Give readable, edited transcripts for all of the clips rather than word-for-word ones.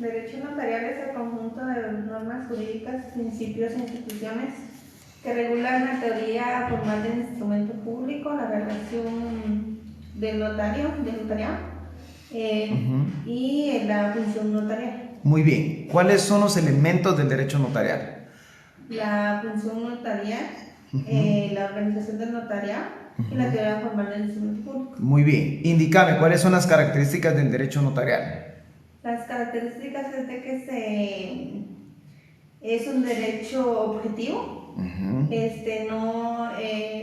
Derecho notarial es el conjunto de normas jurídicas, principios e instituciones que regulan la teoría formal del instrumento público, la relación del notario, del notariado, y la función notarial. Muy bien. ¿Cuáles son los elementos del derecho notarial? La función notarial, la organización del notariado y la teoría formal del instrumento público. Muy bien. Indícame, ¿cuáles son las características del derecho notarial? Las características es de que es un derecho objetivo,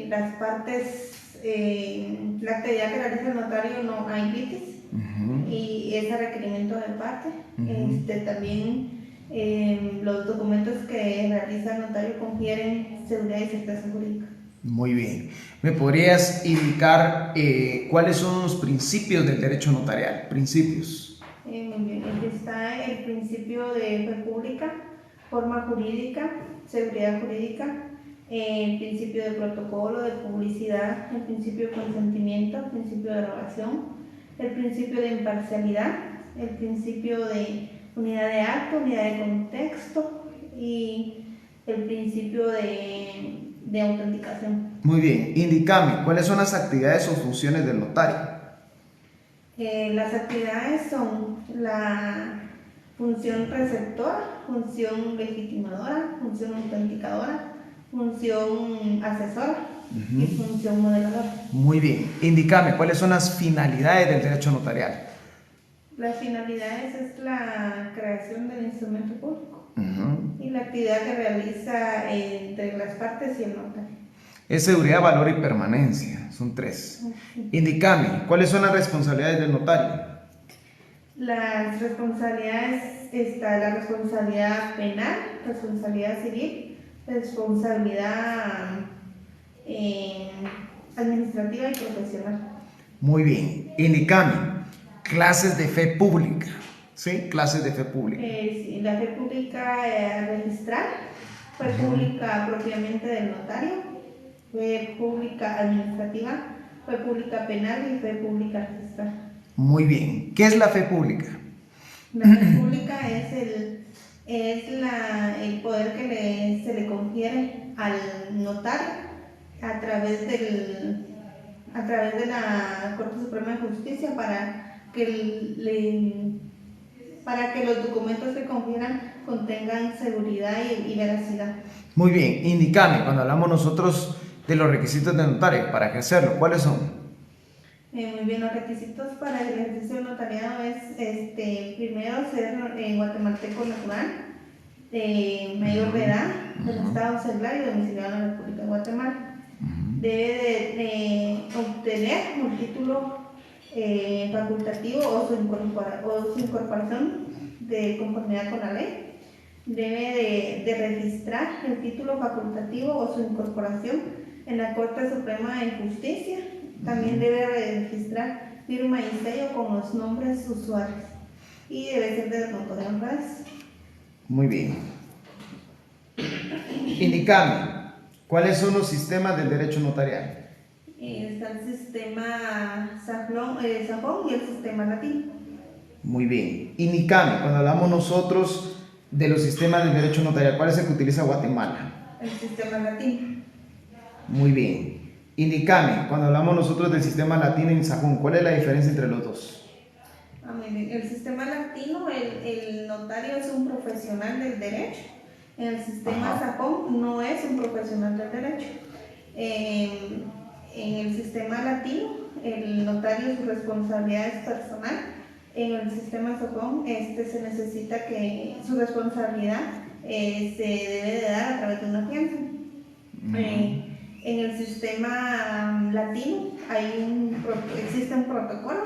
las partes, la actividad que realiza el notario no hay litis, y es a requerimiento de parte. También los documentos que realiza el notario confieren seguridad y certeza jurídica. Muy bien. ¿Me podrías indicar cuáles son los principios del derecho notarial? Principios. Muy bien. Está el principio de fe pública, forma jurídica, seguridad jurídica, el principio de protocolo, de publicidad, el principio de consentimiento, el principio de derogación, el principio de imparcialidad, el principio de unidad de acto, unidad de contexto y el principio de autenticación. Muy bien. Indícame, ¿cuáles son las actividades o funciones del notario? Las actividades son la función receptora, función legitimadora, función autenticadora, función asesora y función modeladora. Muy bien. Indícame, ¿cuáles son las finalidades del derecho notarial? Las finalidades es la creación del instrumento público y la actividad que realiza entre las partes y el notario. Es seguridad, valor y permanencia. Son 3. Indícame, ¿cuáles son las responsabilidades del notario? Las responsabilidades, está la responsabilidad penal, responsabilidad civil, responsabilidad administrativa y profesional. Muy bien. Indícame, clases de fe pública. ¿Sí? Clases de fe pública. Sí, la fe pública registral, fe pública propiamente del notario, fe pública administrativa, fe pública penal y fe pública registral. Muy bien. ¿Qué es la fe pública? La fe pública es el poder que se le confiere al notario a través de la Corte Suprema de Justicia para que los documentos que confieran contengan seguridad y veracidad. Muy bien. Indícame, cuando hablamos nosotros de los requisitos del notario para ejercerlo, ¿cuáles son? Muy bien, los requisitos para el ejercicio del notariado es primero ser guatemalteco natural, mayor de edad, del estado celular y domiciliado en la República de Guatemala. Debe de obtener un título facultativo o su incorporación de conformidad con la ley. Debe de registrar el título facultativo o su incorporación en la Corte Suprema de Justicia. También debe registrar firma y sello con los nombres usuarios y debe ser de notario en redes. Muy bien. Indícame, ¿cuáles son los sistemas del derecho notarial? Está el sistema Sajón y el sistema latino. Muy bien. Indícame, cuando hablamos nosotros de los sistemas del derecho notarial, ¿cuál es el que utiliza Guatemala? El sistema latino. Muy bien. Indícame, cuando hablamos nosotros del sistema latino en Sajón, ¿cuál es la diferencia entre los dos? El sistema latino, el notario es un profesional del derecho. En el sistema Sajón no es un profesional del derecho. En el sistema latino, el notario, su responsabilidad es personal. En el sistema Sajón se necesita que su responsabilidad se debe de dar a través de una fianza. En el sistema latino existe un protocolo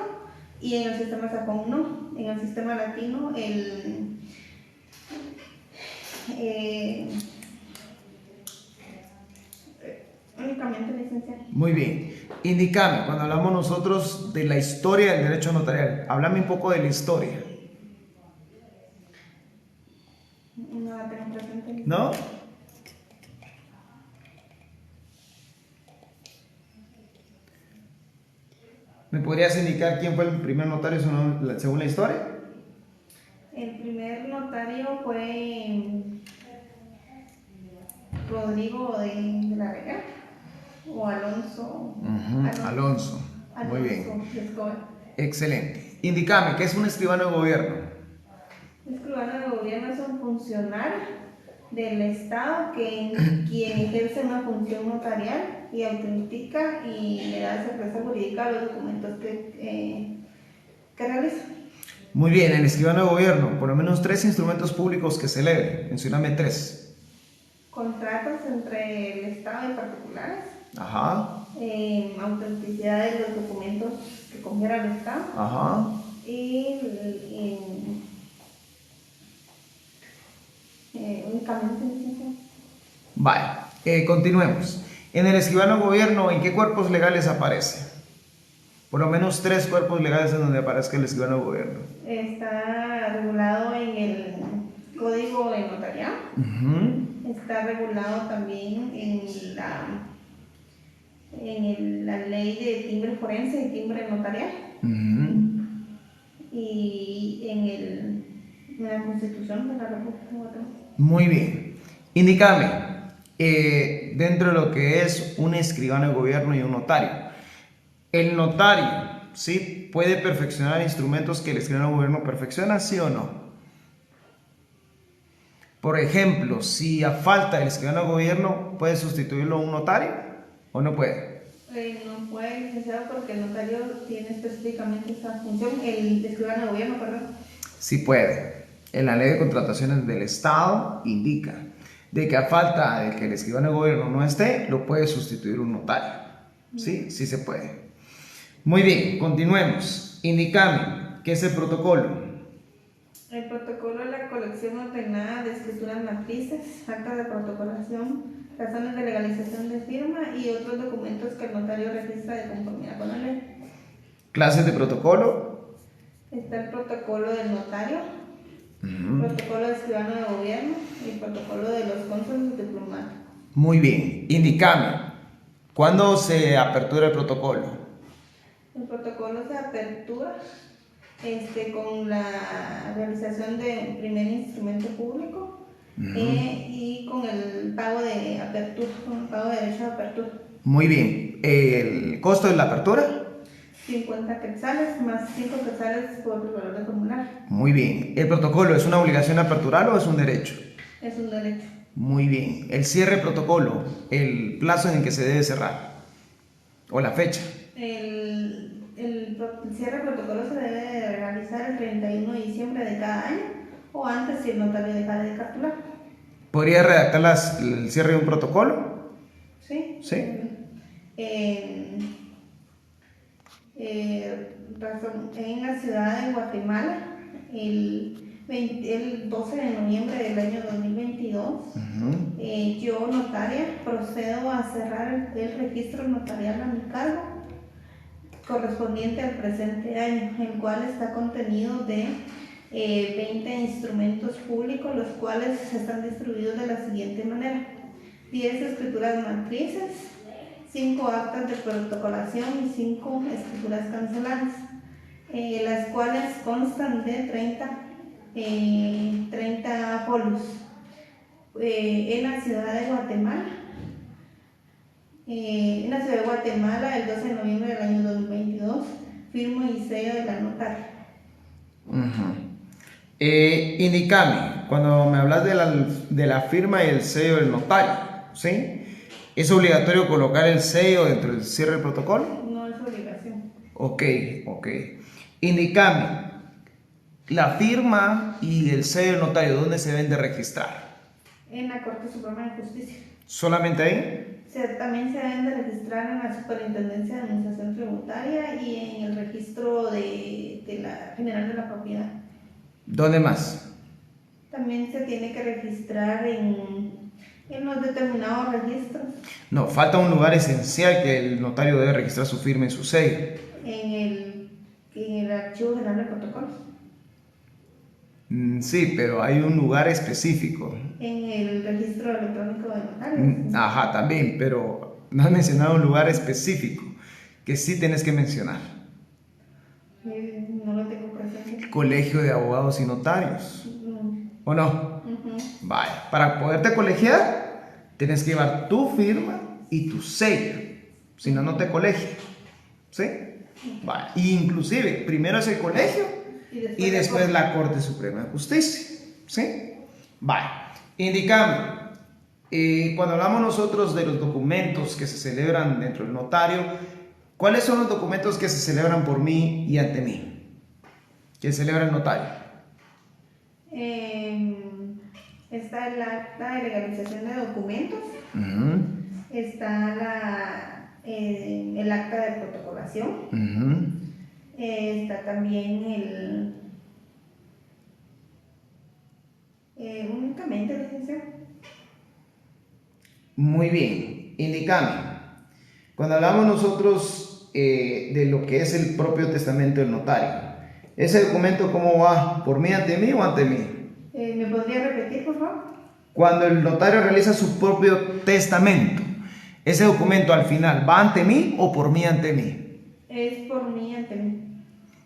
y en el sistema Sajón no. En el sistema latino únicamente licenciado. Muy bien. Indícame, cuando hablamos nosotros de la historia del derecho notarial, háblame un poco de la historia. No la tengo presente. ¿No? ¿Me podrías indicar quién fue el primer notario según la historia? El primer notario fue Rodrigo de la Vega o Alonso. Alonso. Muy bien. Alonso Escobar. Excelente. Indícame, ¿qué es un escribano de gobierno? Un escribano de gobierno es un funcionario del Estado quien ejerce una función notarial y autentica y le da certeza jurídica a los documentos que realiza. Muy bien, el escribano de gobierno, por lo menos 3 instrumentos públicos que celebre. Mencióname 3. Contratos entre el Estado y particulares. Ajá. Autenticidad de los documentos que confiera el Estado. Ajá. Y únicamente. Vale, continuemos. En el escribano de gobierno, ¿en qué cuerpos legales aparece? Por lo menos 3 cuerpos legales en donde aparezca el escribano de gobierno. Está regulado en el Código de Notariado. Está regulado también en la ley de timbre forense y timbre notarial. Y en la Constitución de la República de Guatemala. Muy bien. Indícame, dentro de lo que es un escribano de gobierno y un notario. El notario, ¿sí?, puede perfeccionar instrumentos que el escribano de gobierno perfecciona, ¿sí o no? Por ejemplo, si a falta del escribano de gobierno, ¿puede sustituirlo un notario o no puede? No puede, licenciado, porque el notario tiene específicamente esa función, el escribano de gobierno, perdón. Sí puede. En la ley de contrataciones del Estado indica de que a falta de que el escribano de gobierno no esté, lo puede sustituir un notario. ¿Sí? Sí se puede. Muy bien, continuemos. Indícame, ¿qué es el protocolo? El protocolo es la colección ordenada de escrituras matrices, actas de protocolación, razones de legalización de firma y otros documentos que el notario registra de conformidad con la ley. ¿Clases de protocolo? Está el protocolo del notario, el protocolo de escribano de gobierno y el protocolo de los cónsules diplomáticos. Muy bien, indícame, ¿cuándo se apertura el protocolo? El protocolo se apertura con la realización de un primer instrumento público y con el pago de apertura, con el pago de derecho de apertura. Muy bien, ¿el costo de la apertura? 50 quetzales más 5 quetzales por el valor de formulario. Muy bien, ¿el protocolo es una obligación apertural o es un derecho? Es un derecho. Muy bien, el cierre protocolo, el plazo en el que se debe cerrar o la fecha. El cierre protocolo se debe realizar el 31 de diciembre de cada año o antes si el notario deja de cartular. ¿Podría redactar el cierre de un protocolo? Sí. Sí. En la ciudad de Guatemala, el 12 de noviembre del año 2022, yo, notaria, procedo a cerrar el registro notarial a mi cargo correspondiente al presente año, el cual está contenido de 20 instrumentos públicos, los cuales están distribuidos de la siguiente manera: 10 escrituras matrices, 5 actas de protocolación y 5 escrituras canceladas, las cuales constan de 30 folios. En la ciudad de Guatemala, el 12 de noviembre del año 2022, firmo y sello de la notaria. Indícame, cuando me hablas de la firma y el sello del notario, ¿sí? ¿Es obligatorio colocar el sello dentro del cierre del protocolo? No es obligación. Ok. Indícame, la firma y el sello del notario, ¿dónde se deben de registrar? En la Corte Suprema de Justicia. ¿Solamente ahí? También se deben de registrar en la Superintendencia de Administración Tributaria y en el registro de la General de la Propiedad. ¿Dónde más? También se tiene que registrar en los determinados registros. No, falta un lugar esencial que el notario debe registrar su firma y su sello. En el Archivo General de Protocolos. Sí, pero hay un lugar específico. En el registro electrónico de notarios. Ajá, también, pero no has mencionado un lugar específico que sí tienes que mencionar. No lo tengo presente. Colegio de Abogados y Notarios. ¿O no? Ujú. Vaya, para poderte colegiar, tienes que llevar tu firma y tu sello. Si no, no te colegia. ¿Sí? Vaya. Y inclusive, primero es el colegio y después la Corte Suprema de Justicia. ¿Sí? Vaya. Indicame, cuando hablamos nosotros de los documentos que se celebran dentro del notario, ¿cuáles son los documentos que se celebran por mí y ante mí? Que celebra el notario. Está el acta de legalización de documentos, Ujú, está el acta de protocolación, ujú. está también únicamente licenciado. Muy bien, indícame. Cuando hablamos nosotros de lo que es el propio testamento del notario, ¿ese documento cómo va? ¿Por mí ante mí o ante mí? ¿Me podría repetir, por favor? Cuando el notario realiza su propio testamento, ¿ese documento al final va ante mí o por mí ante mí? Es por mí ante mí.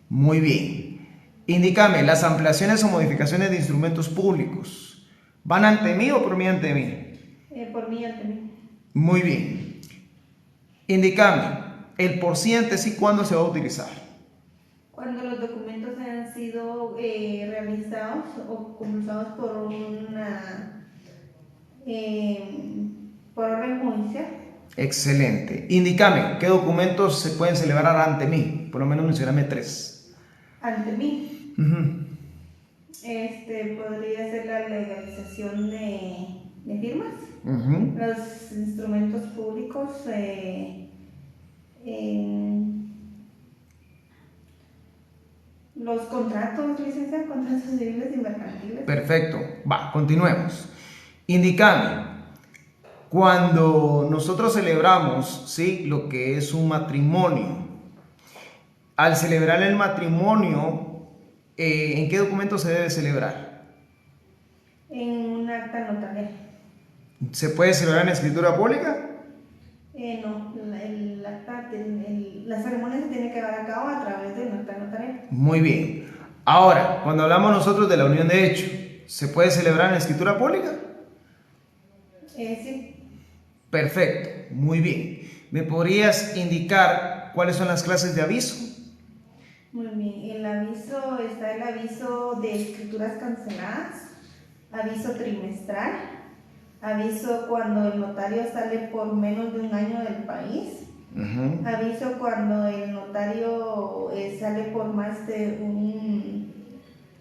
Muy bien. Indícame, las ampliaciones o modificaciones de instrumentos públicos, ¿van ante mí o por mí ante mí? Por mí ante mí. Muy bien. Indícame, el por sí ante sí, ¿cuándo se va a utilizar? Cuando los documentos han sido realizados o compulsados por orden judicial. Excelente. Indícame, ¿qué documentos se pueden celebrar ante mí? Por lo menos mencioname 3. Ante mí. Ujú. Podría ser la legalización de firmas, Ujú. los instrumentos públicos, los contratos, licenciados, contratos civiles y mercantiles. Perfecto. Va, continuemos. Indícame, cuando nosotros celebramos, ¿sí?, lo que es un matrimonio, al celebrar el matrimonio, ¿en qué documento se debe celebrar? En un acta notarial. ¿Se puede celebrar en escritura pública? No, la ceremonia se tiene que llevar a cabo a través de un acta notarial. Muy bien. Ahora, cuando hablamos nosotros de la unión de hecho, ¿se puede celebrar en escritura pública? Sí. Perfecto, muy bien. ¿Me podrías indicar cuáles son las clases de aviso? Muy bien. Está el aviso de escrituras canceladas, aviso trimestral, aviso cuando el notario sale por menos de un año del país, Ujú. aviso cuando el notario sale por más de un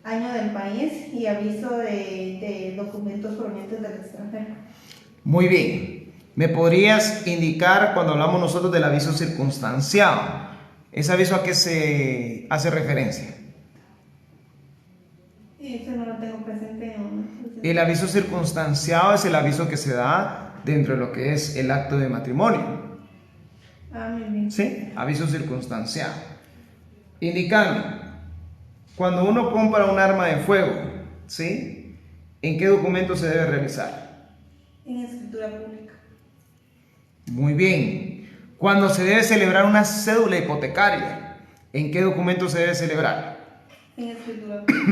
año del país y aviso de documentos provenientes del extranjero. Muy bien. ¿Me podrías indicar cuando hablamos nosotros del aviso circunstanciado? ¿Ese aviso a qué se hace referencia? Eso no lo tengo presente. El aviso circunstanciado es el aviso que se da dentro de lo que es el acto de matrimonio. Muy bien. ¿Sí? Aviso circunstanciado. Indicando, cuando uno compra un arma de fuego, ¿sí?, ¿en qué documento se debe realizar? En escritura pública. Muy bien. Cuando se debe celebrar una cédula hipotecaria, ¿en qué documento se debe celebrar? En escritura pública.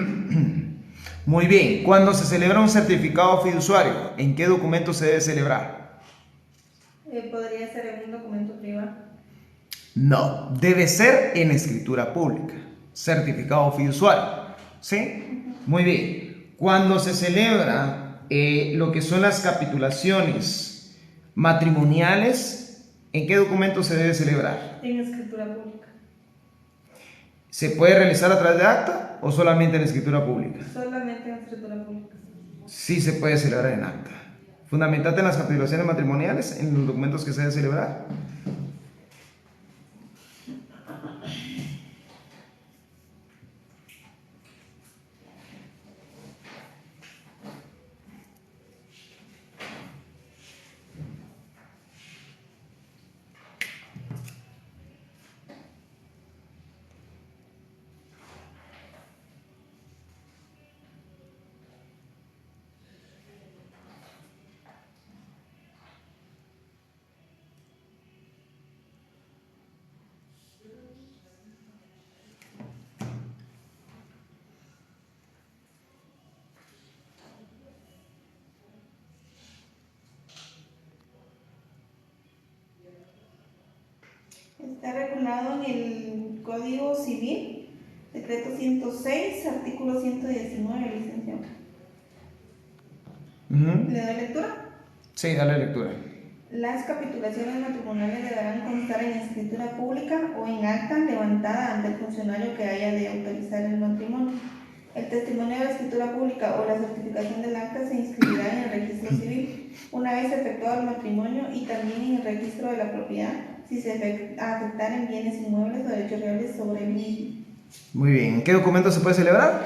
Muy bien. Cuando se celebra un certificado fiduciario, ¿en qué documento se debe celebrar? Podría ser en un documento privado. No, debe ser en escritura pública. Certificado fiduciario. ¿Sí? Muy bien. Cuando se celebra lo que son las capitulaciones matrimoniales, ¿en qué documento se debe celebrar? En escritura pública. ¿Se puede realizar a través de acta o solamente en escritura pública? Solamente en escritura pública. Sí se puede celebrar en acta. Fundamentate en las capitulaciones matrimoniales, en los documentos que se debe celebrar. celebrado en el Código Civil, decreto 106, artículo 119, licenciado. ¿Le doy lectura? Sí, dale lectura. Las capitulaciones matrimoniales deberán constar en escritura pública o en acta levantada ante el funcionario que haya de autorizar el matrimonio. El testimonio de la escritura pública o la certificación del acta se inscribirá en el registro civil una vez efectuado el matrimonio y también en el registro de la propiedad si se afectaren bienes inmuebles o derechos reales sobre el mismo. Muy bien. ¿En qué documento se puede celebrar?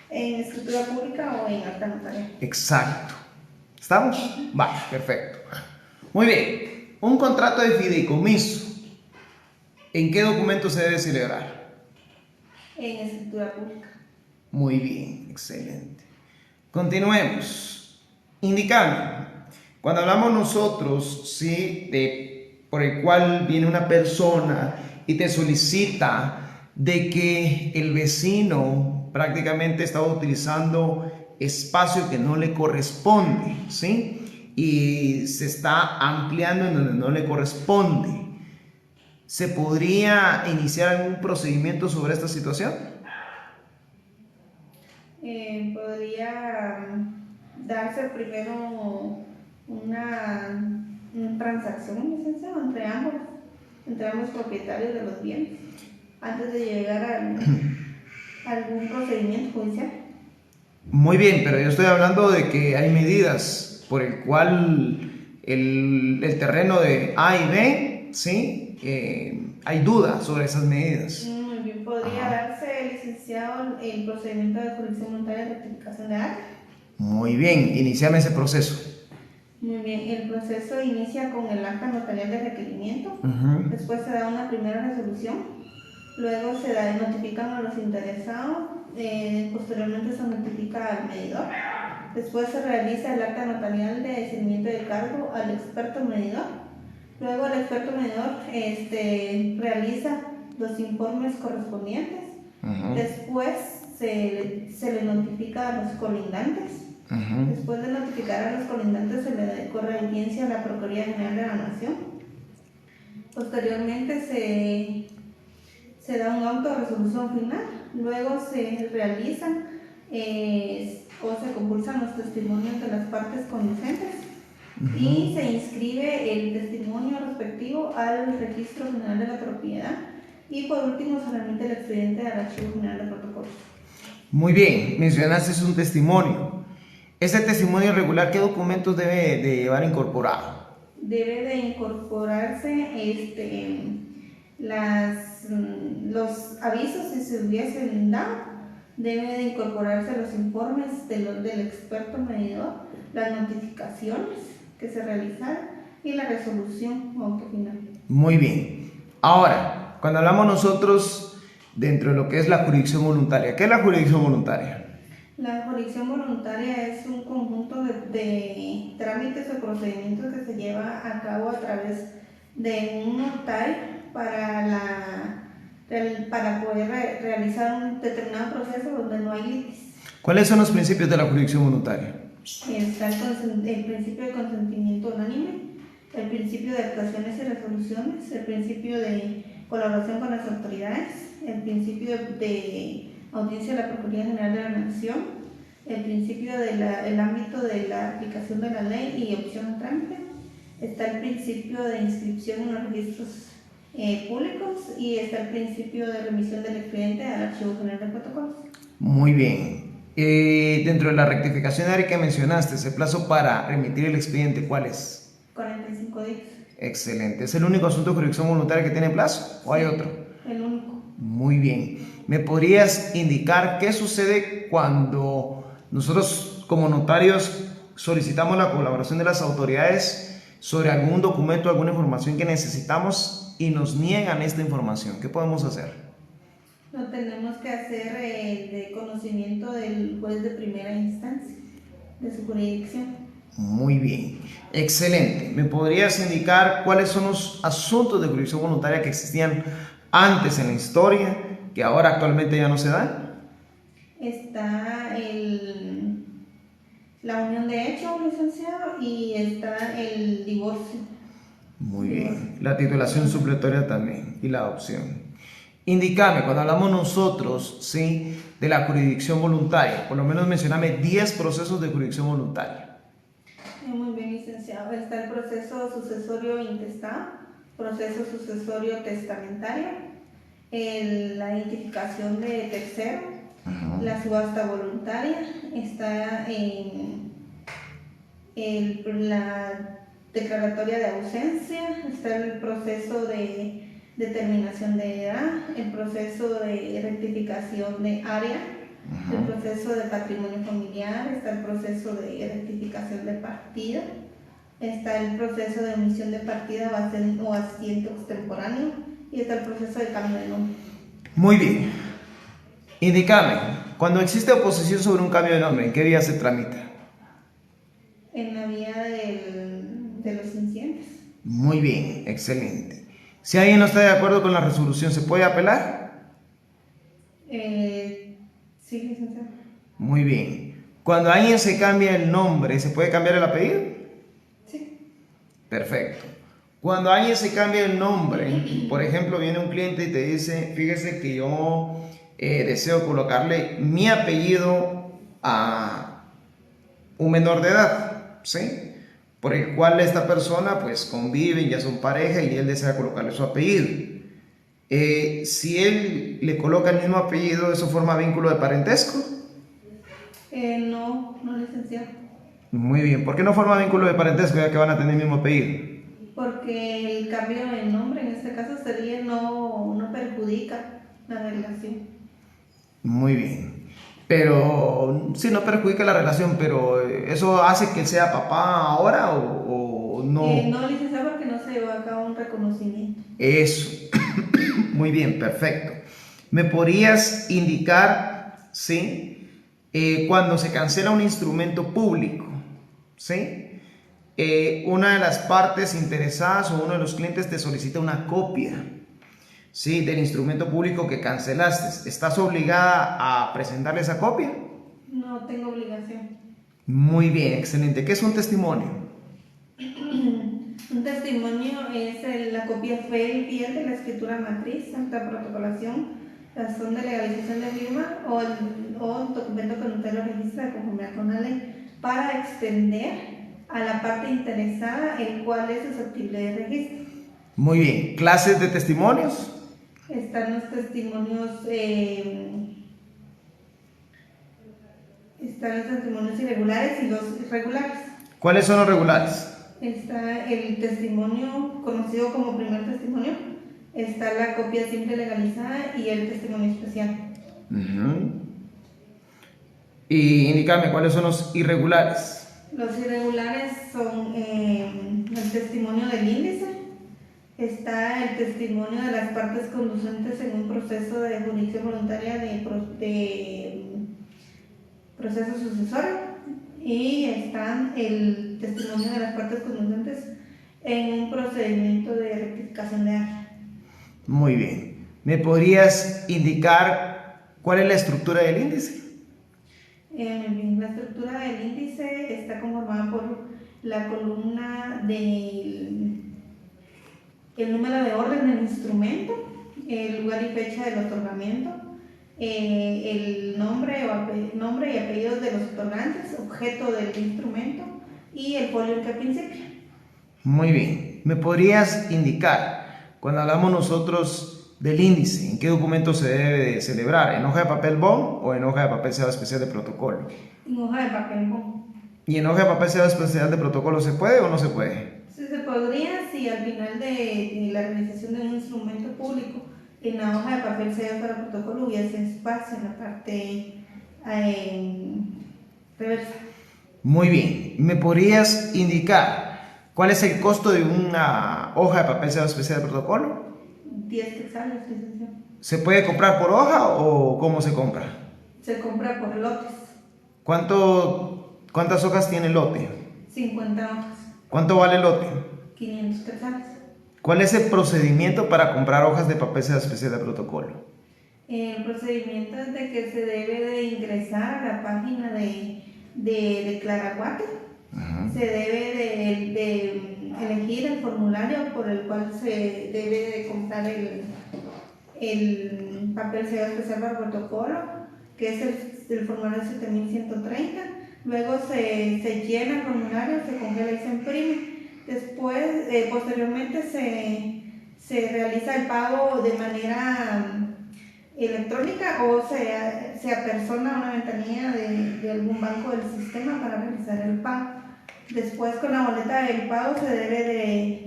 En escritura pública o en acta notarial. Exacto. ¿Estamos? Vale, perfecto. Muy bien. Un contrato de fideicomiso. ¿En qué documento se debe celebrar? En escritura pública. Muy bien, excelente. Continuemos. Indicando, cuando hablamos nosotros, ¿sí? Por el cual viene una persona y te solicita de que el vecino prácticamente estaba utilizando espacio que no le corresponde, ¿sí? Y se está ampliando en donde no le corresponde. ¿Se podría iniciar algún procedimiento sobre esta situación? Podría darse primero una transacción, licenciado, entre ambos propietarios de los bienes, antes de llegar a algún procedimiento judicial. Muy bien, pero yo estoy hablando de que hay medidas por el cual el terreno de A y B, ¿sí? Hay dudas sobre esas medidas. Muy bien, podría darse, licenciado, el procedimiento de jurisdicción voluntaria de rectificación de acta. Muy bien, iniciame ese proceso. Muy bien, el proceso inicia con el acta notarial de requerimiento, después se da una primera resolución, luego se notifican a los interesados, posteriormente se notifica al medidor, después se realiza el acta notarial de seguimiento de cargo al experto medidor, luego el experto medidor realiza los informes correspondientes, después se le notifica a los colindantes. Después de notificar a los colindantes, se le corre audiencia a la Procuraduría General de la Nación. Posteriormente se da un auto de resolución final. Luego se realizan o se compulsan los testimonios de las partes conducentes y se inscribe el testimonio respectivo al Registro General de la Propiedad y por último se remite el expediente al Archivo General de Protocolos. Muy bien, mencionaste un testimonio. ¿Ese testimonio regular qué documentos debe de llevar incorporado? Debe de incorporarse los avisos si se hubiesen dado, debe de incorporarse los informes del experto medidor, las notificaciones que se realizaron y la resolución auto final. Muy bien. Ahora, cuando hablamos nosotros dentro de lo que es la jurisdicción voluntaria, ¿qué es la jurisdicción voluntaria? La jurisdicción voluntaria es un conjunto de trámites o procedimientos que se lleva a cabo a través de un notario para poder realizar un determinado proceso donde no hay litis. ¿Cuáles son los principios de la jurisdicción voluntaria? Está el principio de consentimiento unánime, el principio de actuaciones y resoluciones, el principio de colaboración con las autoridades, el principio de audiencia de la Procuraduría General de la Nación, el principio del ámbito de la aplicación de la ley y opción a trámite, está el principio de inscripción en los registros públicos y está el principio de remisión del expediente al Archivo General de Protocolos. Muy bien. Dentro de la rectificación área que mencionaste, ¿el plazo para remitir el expediente cuál es? 45 días. Excelente. ¿Es el único asunto de jurisdicción voluntaria que tiene plazo o hay otro? El único. Muy bien. ¿Me podrías indicar qué sucede cuando nosotros como notarios solicitamos la colaboración de las autoridades sobre algún documento, alguna información que necesitamos y nos niegan esta información? ¿Qué podemos hacer? Lo tenemos que hacer de conocimiento del juez de primera instancia, de su jurisdicción. Muy bien, excelente. ¿Me podrías indicar cuáles son los asuntos de jurisdicción voluntaria que existían antes en la historia, que ahora actualmente ya no se dan? Está la unión de hecho, licenciado, y está el divorcio. Muy bien. La titulación supletoria también y la adopción. Indícame, cuando hablamos nosotros, ¿sí?, de la jurisdicción voluntaria, por lo menos mencioname 10 procesos de jurisdicción voluntaria. Muy bien, licenciado. Está el proceso sucesorio intestado, proceso sucesorio testamentario, la identificación de tercero, la subasta voluntaria, está la declaratoria de ausencia, está el proceso de determinación de edad, el proceso de rectificación de área, el proceso de patrimonio familiar, está el proceso de rectificación de partida, está el proceso de omisión de partida o asiento extemporáneo y está el proceso de cambio de nombre. Muy bien. Indícame, cuando existe oposición sobre un cambio de nombre, ¿en qué vía se tramita? En la vía de los incidentes. Muy bien, excelente. Si alguien no está de acuerdo con la resolución, ¿se puede apelar? Sí, licenciado. Muy bien. Cuando alguien se cambia el nombre, ¿se puede cambiar el apellido? Sí. Perfecto. Cuando alguien se cambia el nombre, por ejemplo, viene un cliente y te dice, fíjese que yo deseo colocarle mi apellido a un menor de edad, ¿sí?, por el cual esta persona pues conviven, ya son pareja y él desea colocarle su apellido. Si él le coloca el mismo apellido, ¿eso forma vínculo de parentesco? No, licenciado. Muy bien. ¿Por qué no forma vínculo de parentesco ya que van a tener el mismo apellido? Porque el cambio de nombre en este caso sería no perjudica la relación. Muy bien. Pero sí, no perjudica la relación, pero ¿eso hace que sea papá ahora o no? No, licenciado, porque no se llevó a cabo un reconocimiento. Eso. Muy bien, perfecto. ¿Me podrías indicar, sí, cuando se cancela un instrumento público, sí, una de las partes interesadas o uno de los clientes te solicita una copia, sí, del instrumento público que cancelaste? ¿Estás obligada a presentarle esa copia? No tengo obligación. Muy bien, excelente. ¿Qué es un testimonio? Un testimonio es la copia fe y fiel de la escritura matriz, acta de protocolación, razón de legalización de firma o documento que notario registra de conformidad con la ley para extender a la parte interesada el cual es susceptible de registro. Muy bien. ¿Clases de testimonios? Están los testimonios irregulares y los regulares. ¿Cuáles son los regulares? Está el testimonio conocido como primer testimonio, está la copia simple legalizada y el testimonio especial. Y indícame cuáles son los irregulares. Los irregulares son el testimonio del índice, está el testimonio de las partes conducentes en un proceso de jurisdicción voluntaria de proceso sucesorio, y está el testimonio de las partes conducentes en un procedimiento de rectificación de área. Muy bien. ¿Me podrías indicar cuál es la estructura del índice? La estructura del índice está conformada por la columna del número de orden del instrumento, el lugar y fecha del otorgamiento, el nombre y apellidos de los otorgantes, objeto del instrumento y el folio en que principia. Muy bien. ¿Me podrías indicar, cuando hablamos nosotros del índice, en qué documento se debe de celebrar? ¿En hoja de papel bond o en hoja de papel sellado especial de protocolo? En hoja de papel bond. ¿Y en hoja de papel sellado especial de protocolo se puede o no se puede? Sí, se podría si al final de la realización de un instrumento público en la hoja de papel sellado para protocolo hubiese espacio en la parte reversa. Muy bien. ¿Me podrías indicar cuál es el costo de una hoja de papel sellado especial de protocolo? 10 quetzales, licenciado. ¿Se puede comprar por hoja o cómo se compra? Se compra por lotes. ¿Cuántas hojas tiene el lote? 50 hojas. ¿Cuánto vale el lote? 500 quetzales. ¿Cuál es el procedimiento para comprar hojas de papel sellado especial de protocolo? El procedimiento es de que se debe de ingresar a la página de Claraguate. Se debe de elegir el formulario por el cual se debe de comprar el papel sellado especial para protocolo, que es el formulario 7130. Luego se llena el formulario, se congela y se imprime. Después, posteriormente se realiza el pago de manera electrónica o se apersona una ventanilla de algún banco del sistema para realizar el pago. Después, con la boleta del pago se debe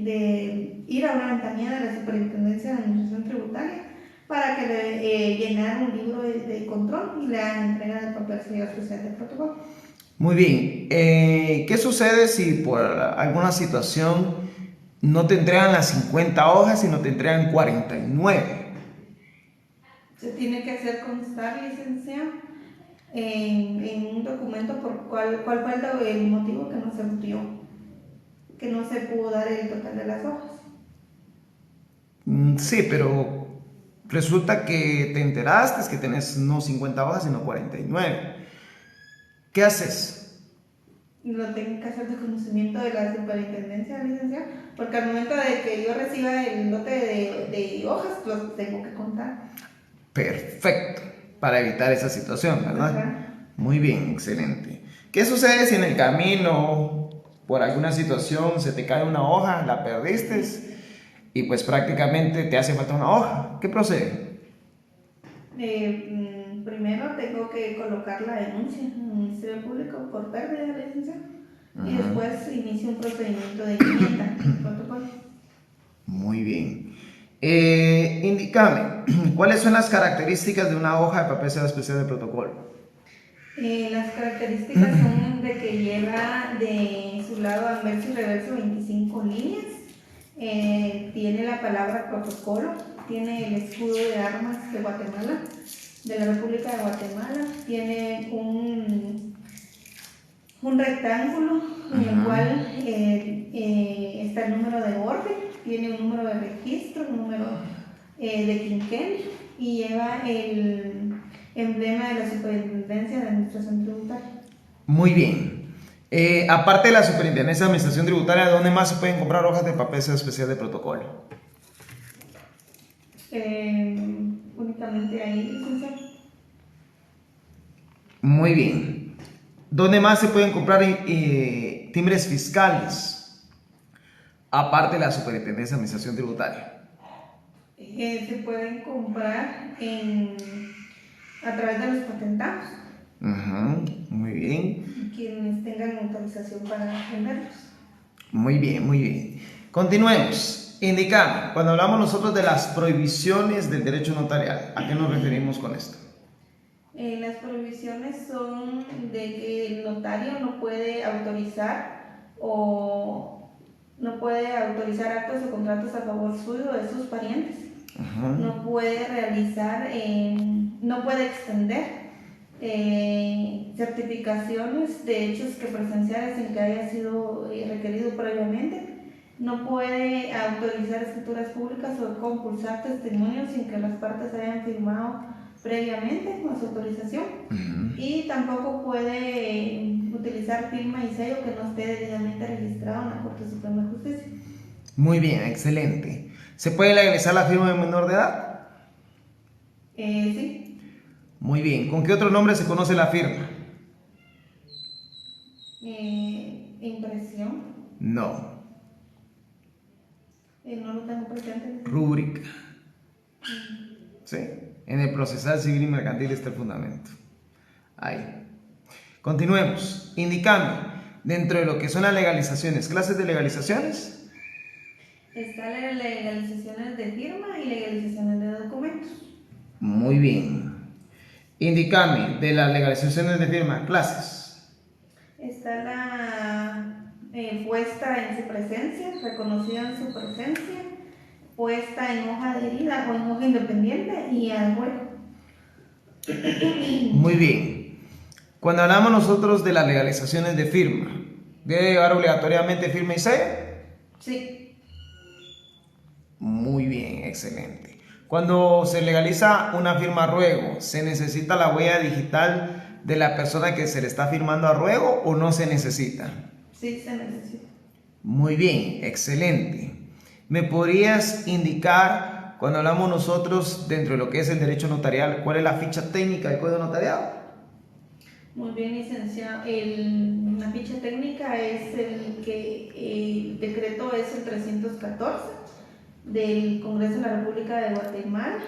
de ir a una ventanilla de la Superintendencia de Administración Tributaria para que le llenar un libro de control y la entrega del papel sellado especial de protocolo. Muy bien. ¿Qué sucede si por alguna situación no te entregan las 50 hojas, sino te entregan 49? Se tiene que hacer constar, licenciado, en un documento por cuál fue el motivo que no se envió, que no se pudo dar el total de las hojas. Sí, pero resulta que te enteraste que tenés no 50 hojas, sino 49. ¿Qué haces? Lo tengo que hacer de conocimiento de la superintendencia, licenciado, porque al momento de que yo reciba el lote de hojas, los tengo que contar. Perfecto, para evitar esa situación, ¿verdad? Ajá. Muy bien, excelente. ¿Qué sucede si en el camino, por alguna situación, se te cae una hoja, la perdiste y pues prácticamente te hace falta una hoja? ¿Qué procede? Primero tengo que colocar la denuncia en el Ministerio Público por pérdida de licencia y después inicio un procedimiento de enmienda del protocolo. Muy bien. Indícame, ¿cuáles son las características de una hoja de papel sellado especial de protocolo? Las características son de que lleva de su lado anverso y reverso 25 líneas, tiene la palabra protocolo, tiene el escudo de armas de Guatemala, de la República de Guatemala, tiene un rectángulo en el cual está el número de orden, tiene un número de registro, un número de quinquenio y lleva el emblema de la Superintendencia de Administración Tributaria. Muy bien. Aparte de la Superintendencia de Administración Tributaria, ¿dónde más se pueden comprar hojas de papel sellado especial de protocolo? Únicamente ahí, licenciado. Muy bien. ¿Dónde más se pueden comprar timbres fiscales? Aparte de la Superintendencia de Administración Tributaria. Se pueden comprar a través de los patentados. Muy bien. Quienes tengan autorización para venderlos. Muy bien, muy bien. Continuemos. Indicame, cuando hablamos nosotros de las prohibiciones del derecho notarial, ¿a qué nos referimos con esto? Las prohibiciones son de que el notario no puede autorizar actos o contratos a favor suyo o de sus parientes. No puede realizar, no puede extender certificaciones de hechos que presenciales en que haya sido requerido previamente. No puede autorizar escrituras públicas o compulsar testimonios sin que las partes hayan firmado previamente con su autorización. Y tampoco puede utilizar firma y sello que no esté debidamente registrado en la Corte Suprema de Justicia. Muy bien, excelente. ¿Se puede legalizar la firma de un menor de edad? Sí. Muy bien. ¿Con qué otro nombre se conoce la firma? Impresión. No. No lo tengo presente. Rúbrica. Sí. En el procesal civil y mercantil está el fundamento. Ahí. Continuemos. Indicando, dentro de lo que son las legalizaciones, clases de legalizaciones. Están las legalizaciones de firma y legalizaciones de documentos. Muy bien. Indicame, de las legalizaciones de firma, clases. Está la puesta en su presencia, reconocida en su presencia, puesta en hoja adherida o en hoja independiente y al juego. Muy bien. Cuando hablamos nosotros de las legalizaciones de firma, ¿debe llevar obligatoriamente firma y sello? Sí. Muy bien, excelente. Cuando se legaliza una firma a ruego, ¿se necesita la huella digital de la persona que se le está firmando a ruego o no se necesita? Sí, se necesita. Muy bien, excelente. ¿Me podrías indicar, cuando hablamos nosotros dentro de lo que es el derecho notarial, cuál es la ficha técnica del Código Notariado? Muy bien, licenciado. La ficha técnica es el decreto es el 314 del Congreso de la República de Guatemala.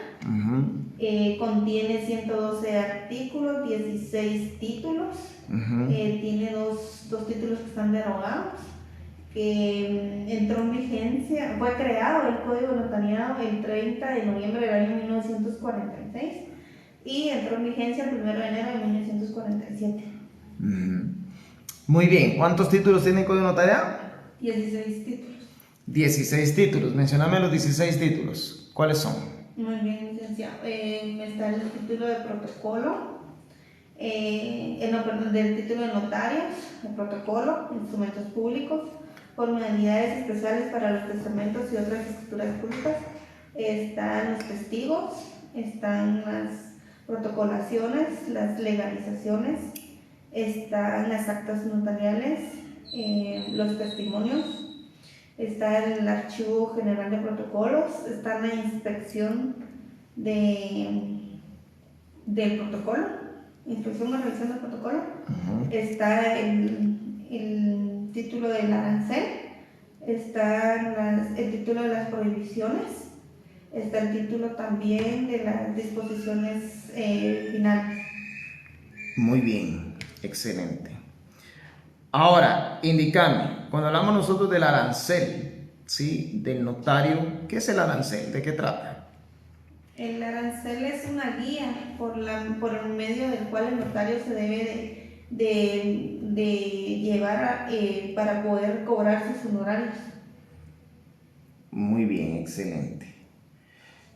Contiene 112 artículos, 16 títulos. Tiene dos títulos que están derogados. Entró en vigencia, fue creado el Código Notariado el 30 de noviembre del año 1946 y entró en vigencia el 1 de enero de 1947. Muy bien, ¿cuántos títulos tiene el Código Notariado? 16 títulos. 16 títulos, mencioname los 16 títulos, ¿cuáles son? Muy bien, licenciado. Está el título de protocolo, del título de notarios, el protocolo, instrumentos públicos, formalidades especiales para los testamentos y otras escrituras públicas. Están los testigos, están las protocolaciones, las legalizaciones, están las actas notariales, los testimonios, está el Archivo General de Protocolos, está la inspección del protocolo, inspección o revisión del protocolo, está el título del arancel, está el título de las prohibiciones, está el título también de las disposiciones finales. Muy bien, excelente. Ahora, indícame, cuando hablamos nosotros del arancel, ¿sí? Del notario, ¿qué es el arancel? ¿De qué trata? El arancel es una guía por el medio del cual el notario se debe de llevar para poder cobrar sus honorarios. Muy bien, excelente.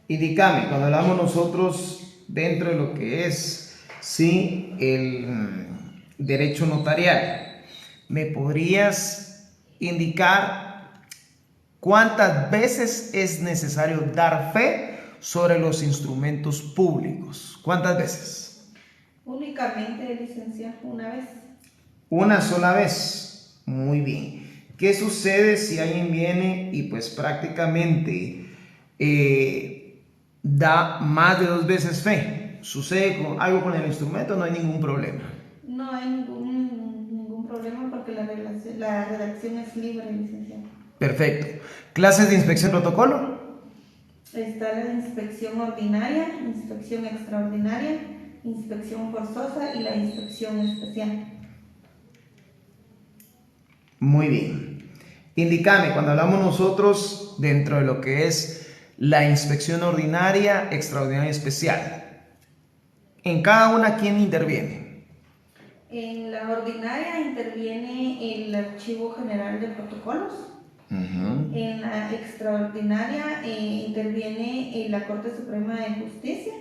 Indícame, cuando hablamos nosotros dentro de lo que es, ¿sí? El derecho notarial, ¿me podrías indicar cuántas veces es necesario dar fe sobre los instrumentos públicos? ¿Cuántas veces? Únicamente, licenciado, una vez. Una sola vez. Muy bien. ¿Qué sucede si alguien viene y pues prácticamente da más de 2 veces fe? ¿Sucede algo con el instrumento? No hay ningún problema. No hay ningún problema porque la redacción es libre, licenciado. Perfecto. ¿Clases de inspección de protocolo? Está la inspección ordinaria, inspección extraordinaria, inspección forzosa y la inspección especial. Muy bien. Indícame, cuando hablamos nosotros dentro de lo que es la inspección ordinaria, extraordinaria y especial, en cada una, ¿quién interviene? En la ordinaria interviene el Archivo General de Protocolos. En la extraordinaria interviene la Corte Suprema de Justicia.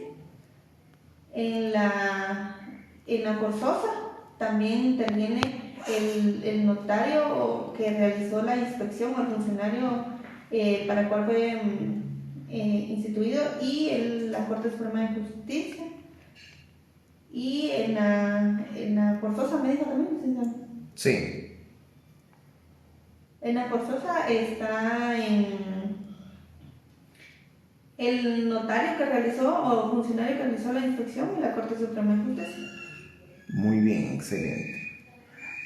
En la forzosa también interviene el notario que realizó la inspección o el funcionario para el cual fue instituido y la Corte Suprema de Justicia. Y en la forzosa me dijo también, ¿no? Sí. En la forzosa está el notario que realizó o funcionario que realizó la inspección y la Corte Suprema de Justicia. Muy bien, excelente.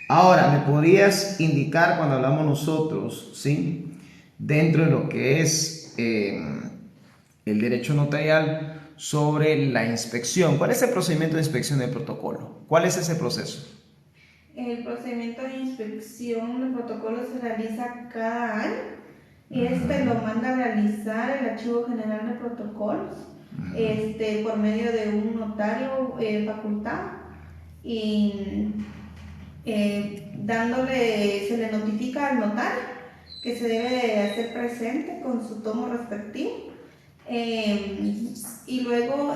Ahora, ¿me podrías indicar cuando hablamos nosotros, ¿sí? Dentro de lo que es el derecho notarial sobre la inspección? ¿Cuál es el procedimiento de inspección del protocolo? ¿Cuál es ese proceso? El procedimiento de inspección del protocolo se realiza cada año. Lo manda a realizar el Archivo General de Protocolos por medio de un notario facultado y se le notifica al notario que se debe de hacer presente con su tomo respectivo y luego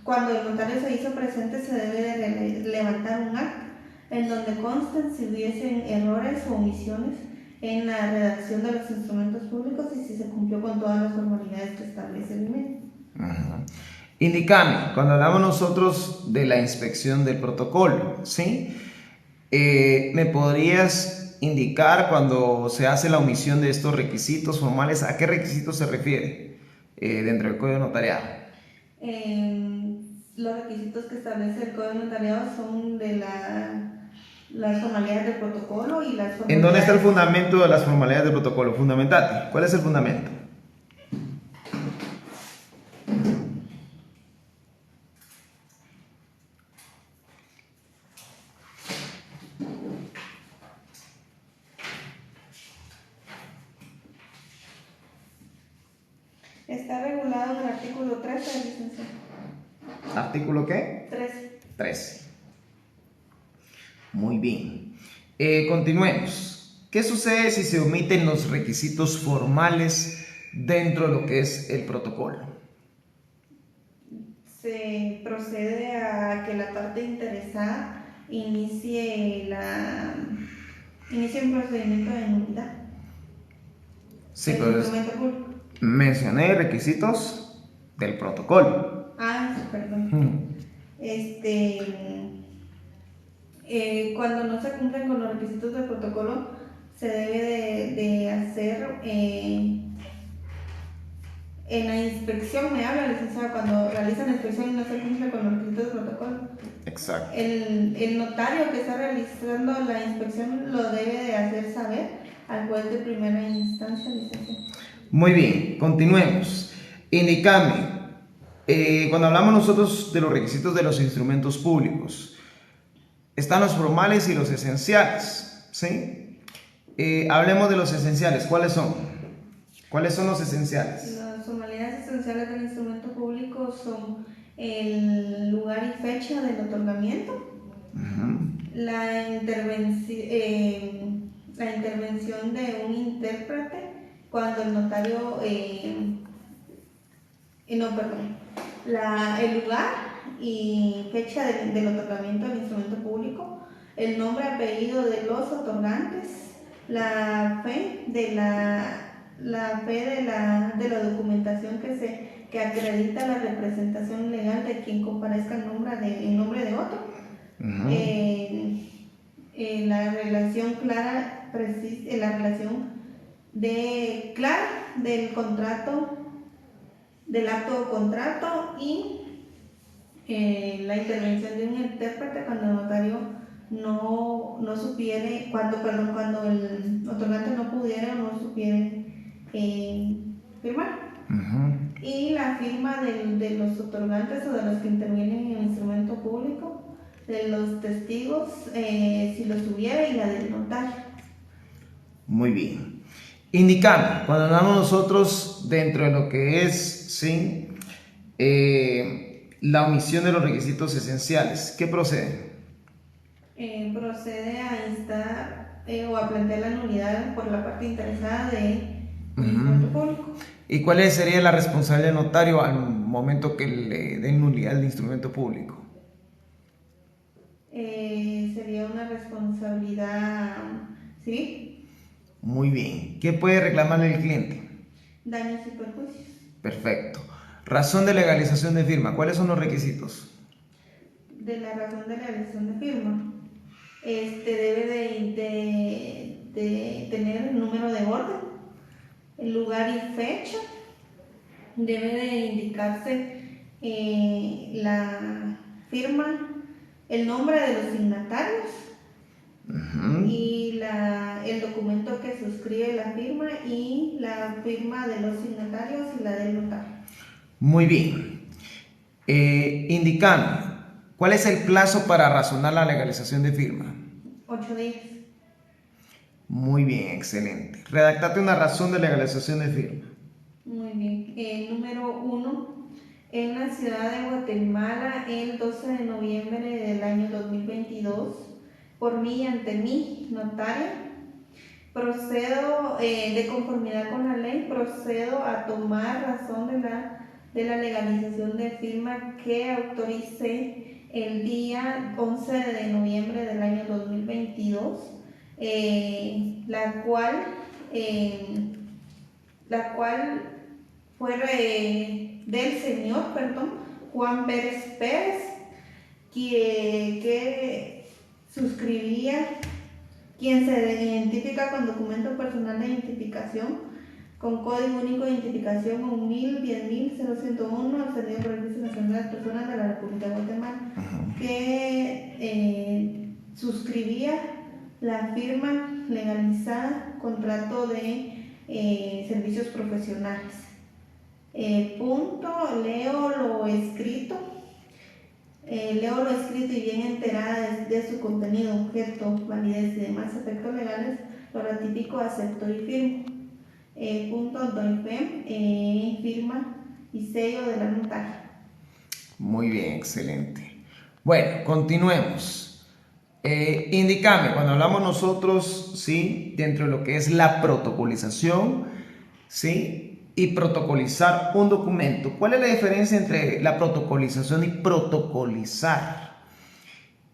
cuando el notario se hizo presente se debe de levantar un acta en donde consten si hubiesen errores o omisiones en la redacción de los instrumentos públicos y si se cumplió con todas las formalidades que establece el mismo. Indícame, cuando hablamos nosotros de la inspección del protocolo, ¿sí? ¿Me podrías indicar cuando se hace la omisión de estos requisitos formales? ¿A qué requisitos se refiere dentro del Código de Notariado? Los requisitos que establece el Código de Notariado son de las formalidades del protocolo y las formalidades... ¿En dónde está el fundamento de las formalidades del protocolo? Fundamentate. ¿Cuál es el fundamento? Está regulado en el artículo 13 del licenciado. ¿Artículo qué? 13. 13. Muy bien. Continuemos. ¿Qué sucede si se omiten los requisitos formales dentro de lo que es el protocolo? Se procede a que la parte interesada inicie un procedimiento de nulidad. Sí, del pero instrumento público. mencioné requisitos del protocolo. Sí, perdón. Cuando no se cumplen con los requisitos del protocolo, se debe de hacer en la inspección, me habla licenciado, cuando realizan la inspección y no se cumple con los requisitos del protocolo. Exacto. El notario que está realizando la inspección lo debe de hacer saber al juez de primera instancia, licenciado. Muy bien, continuemos. Indícame, cuando hablamos nosotros de los requisitos de los instrumentos públicos, están los formales y los esenciales, ¿sí? Hablemos de los esenciales. ¿Cuáles son? ¿Cuáles son los esenciales? Las formalidades esenciales del instrumento público son el lugar y fecha del otorgamiento, la intervención de un intérprete cuando el notario, el lugar y fecha del otorgamiento del instrumento público, el nombre y apellido de los otorgantes, la fe de la documentación que acredita la representación legal de quien comparezca en nombre de otro. La relación clara, la relación clara del contrato, del acto o contrato, y la intervención de un intérprete cuando el notario no supiere, cuando el otorgante no pudiera o no supiere firmar. Y la firma de los otorgantes o de los que intervienen en el instrumento público, de los testigos, si los hubiera, y la del notario. Muy bien. Indicando, cuando hablamos nosotros dentro de lo que es, ¿sí? La omisión de los requisitos esenciales, ¿qué procede? Procede a instar o a plantear la nulidad por la parte interesada del instrumento público. ¿Y cuál sería la responsabilidad del notario al momento que le den nulidad al instrumento público? Sería una responsabilidad civil. Muy bien. ¿Qué puede reclamarle el cliente? Daños y perjuicios. Perfecto. Razón de legalización de firma. ¿Cuáles son los requisitos? De la razón de legalización de firma. Debe de tener el número de orden, el lugar y fecha. Debe de indicarse la firma, el nombre de los signatarios y el documento que suscribe la firma, y la firma de los signatarios y la del notario. Muy bien. Indicando, ¿cuál es el plazo para razonar la legalización de firma? 8 días. Muy bien, excelente. Redactate una razón de legalización de firma. Muy bien. Número 1. En la ciudad de Guatemala, el 12 de noviembre del año 2022, por mí y ante mí, notaria, procedo, de conformidad con la ley, procedo a tomar razón de la legalización de firma que autoricé el día 11 de noviembre del año 2022, la cual fue del señor, Juan Pérez Pérez, que suscribía quien se identifica con documento personal de identificación, con código único de identificación 1000-10.001, accedido por el Registro Nacional de las Personas de la República de Guatemala, que suscribía la firma legalizada, contrato de servicios profesionales. Leo lo escrito. Leo lo escrito y bien enterada de su contenido, objeto, validez y demás efectos legales, lo ratifico, acepto y firmo. Doy fe, firma y sello de la notaria. Muy bien, excelente. Bueno, continuemos. Indícame, cuando hablamos nosotros, ¿sí? Dentro de lo que es la protocolización, ¿sí? Y protocolizar un documento. ¿Cuál es la diferencia entre la protocolización y protocolizar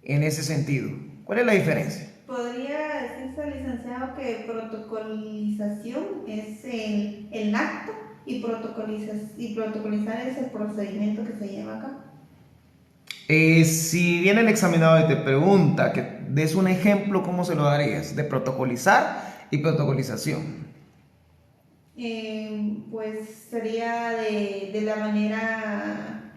en ese sentido? ¿Cuál es la diferencia? Podría decirse, licenciado, que protocolización es el acto y protocolizar es el procedimiento que se lleva acá. Si viene el examinador y te pregunta que des un ejemplo, ¿cómo se lo darías? De protocolizar y protocolización. Pues sería de la manera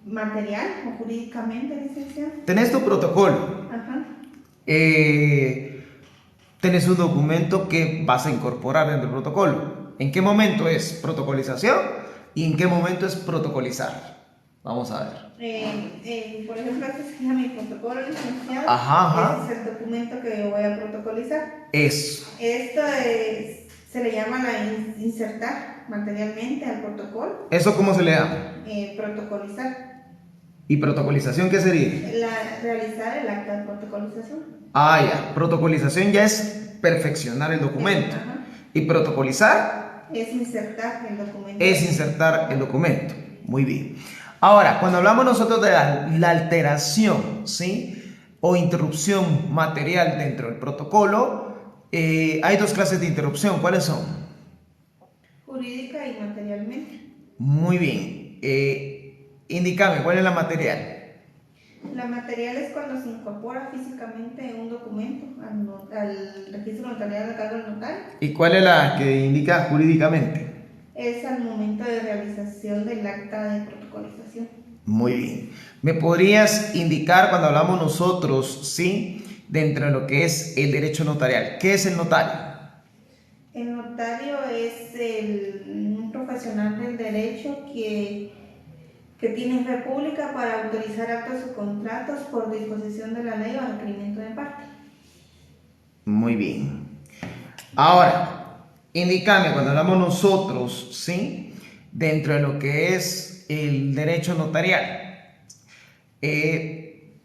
material o jurídicamente, licenciado. Tenés tu protocolo. Ajá. Tenés un documento que vas a incorporar dentro del protocolo. ¿En qué momento es protocolización y en qué momento es protocolizar? Vamos a ver. Por ejemplo, este sería mi protocolo, licenciado. Ajá. Ese es el documento que yo voy a protocolizar. Eso. Se le llama insertar materialmente al protocolo. ¿Eso cómo se le llama? Protocolizar. ¿Y protocolización qué sería? Realizar el acta de protocolización. Ya. Protocolización ya es perfeccionar el documento. Ajá. Y protocolizar es insertar el documento. Es insertar el documento. Muy bien. Ahora, cuando hablamos nosotros de la alteración, ¿sí? O interrupción material dentro del protocolo, hay dos clases de interrupción. ¿Cuáles son? Jurídica y materialmente. Muy bien. Indícame, ¿cuál es la material? La material es cuando se incorpora físicamente un documento al registro notarial a cargo del notario. ¿Y cuál es la que indica jurídicamente? Es al momento de realización del acta de protocolización. Muy bien. ¿Me podrías indicar cuando hablamos nosotros, sí, dentro de lo que es el derecho notarial? ¿Qué es el notario? El notario es un profesional del derecho que tiene fe pública para autorizar actos o contratos por disposición de la ley o a requerimiento de parte. Muy bien. Ahora, indícame cuando hablamos nosotros, ¿sí? Dentro de lo que es el derecho notarial.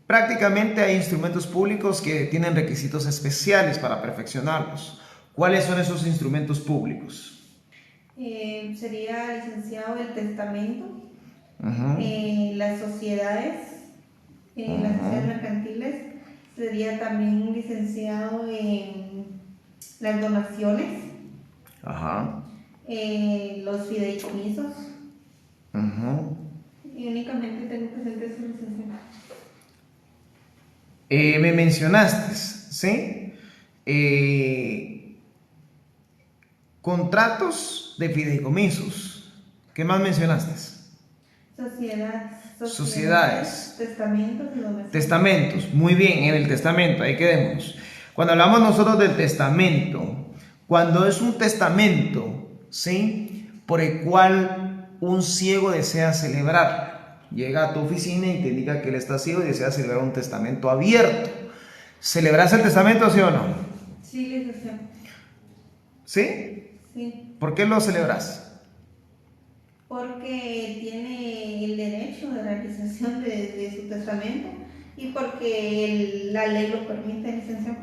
Prácticamente hay instrumentos públicos que tienen requisitos especiales para perfeccionarlos. ¿Cuáles son esos instrumentos públicos? Sería, licenciado, el testamento, las sociedades, las sociedades mercantiles. Sería también licenciado en las donaciones, los fideicomisos. Y únicamente tengo presente eso, licenciado. Me mencionaste, ¿sí? Contratos de fideicomisos. ¿Qué más mencionaste? Sociedades. Testamentos y donaciones. Testamentos. Muy bien, en el testamento, ahí quedémonos. Cuando hablamos nosotros del testamento, cuando es un testamento, ¿sí? Por el cual un ciego desea celebrar, llega a tu oficina y te indica que él está ciego y desea celebrar un testamento abierto. ¿Celebras el testamento, sí o no? Sí, licenciado. ¿Sí? Sí. ¿Por qué lo celebras? Porque tiene el derecho de realización de su testamento y porque la ley lo permite, licenciado.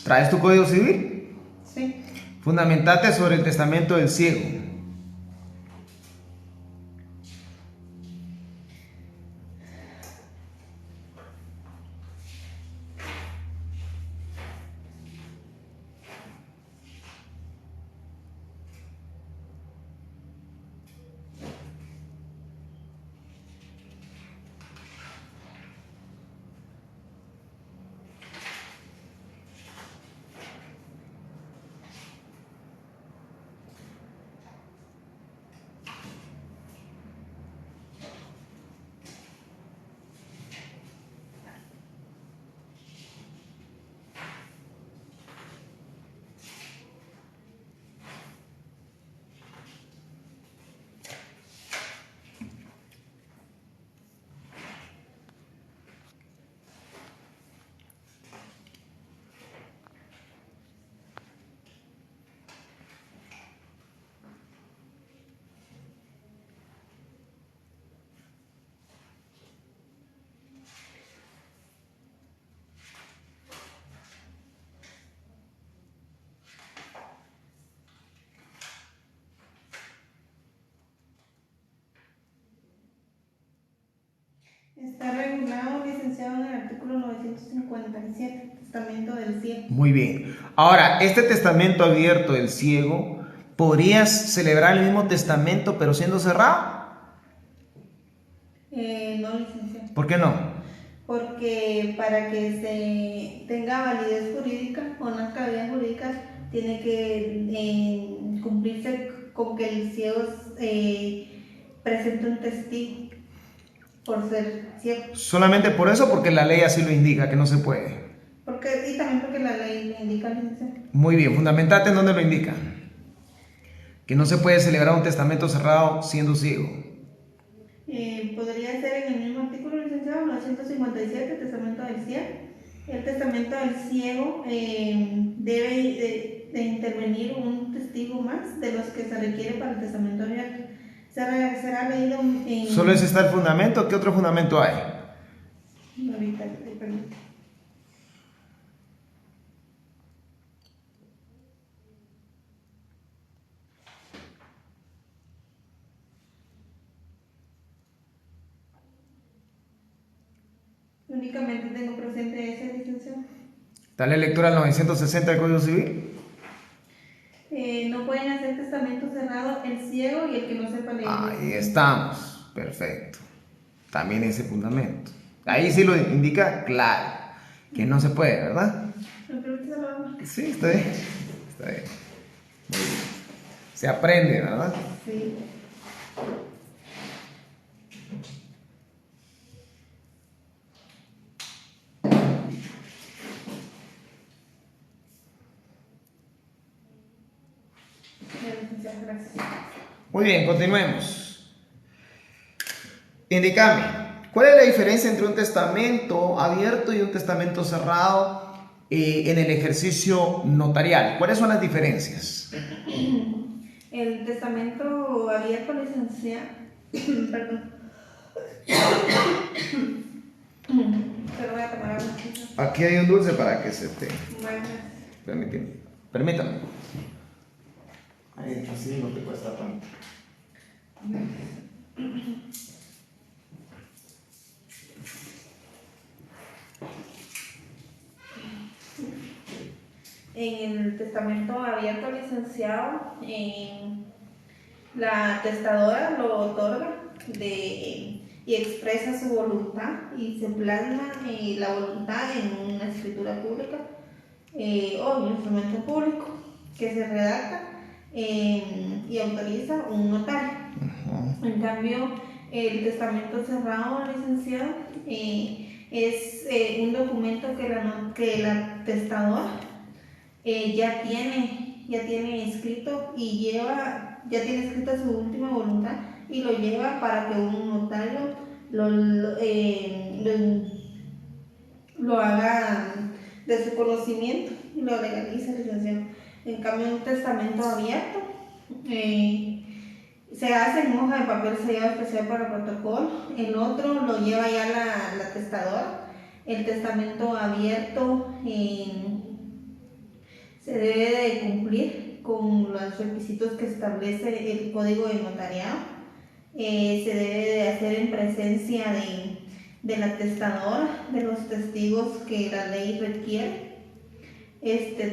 ¿Traes tu código civil? Sí. Fundamentate sobre el testamento del ciego. Está regulado, licenciado, en el artículo 957, testamento del ciego. Muy bien. Ahora, este testamento abierto del ciego, ¿podrías celebrar el mismo testamento pero siendo cerrado? No, licenciado. ¿Por qué no? Porque para que se tenga validez jurídica o una calidad jurídica, tiene que cumplirse con que el ciego presente un testigo por ser ciego. Solamente por eso, porque la ley así lo indica, que no se puede. Y también porque la ley lo indica, licenciado. Muy bien, fundamentate en dónde lo indica. Que no se puede celebrar un testamento cerrado siendo ciego. Podría ser en el mismo artículo, licenciado, 957, testamento del ciego. El testamento del ciego debe de intervenir un testigo más de los que se requiere para el testamento abierto. Será leído en... ¿Solo ese está el fundamento? ¿Qué otro fundamento hay? Ahorita, permítame. Únicamente tengo presente ese, licenciado. Dale lectura al 960 del Código Civil. No pueden hacer testamento cerrado el ciego y el que no sepa leer. Ahí estamos, perfecto. También ese fundamento. Ahí sí lo indica claro, que no se puede, ¿verdad? ¿Me permite salvarme? Sí, está bien. Está bien. Muy bien. Se aprende, ¿verdad? Sí. Gracias. Muy bien, continuemos. Indícame, ¿cuál es la diferencia entre un testamento abierto y un testamento cerrado en el ejercicio notarial? ¿Cuáles son las diferencias? El testamento abierto, licenciado. Perdón. Pero voy a tomar agua. Aquí hay un dulce para que se te... Bueno. Permítame. Ahí, así no te cuesta tanto. En el testamento abierto, licenciado, la testadora lo otorga y expresa su voluntad y se plasma la voluntad en una escritura pública o un instrumento público que se redacta y autoriza un notario. En cambio, el testamento cerrado, licenciado, es un documento que la testadora ya tiene escrito y ya tiene escrita su última voluntad y lo lleva para que un notario lo haga de su conocimiento y lo legalice, licenciado. En cambio, un testamento abierto se hace en hoja de papel sellado especial para protocolo, el otro lo lleva ya la testadora. El testamento abierto se debe de cumplir con los requisitos que establece el Código de Notariado. Se debe de hacer en presencia de la testadora, de los testigos que la ley requiere.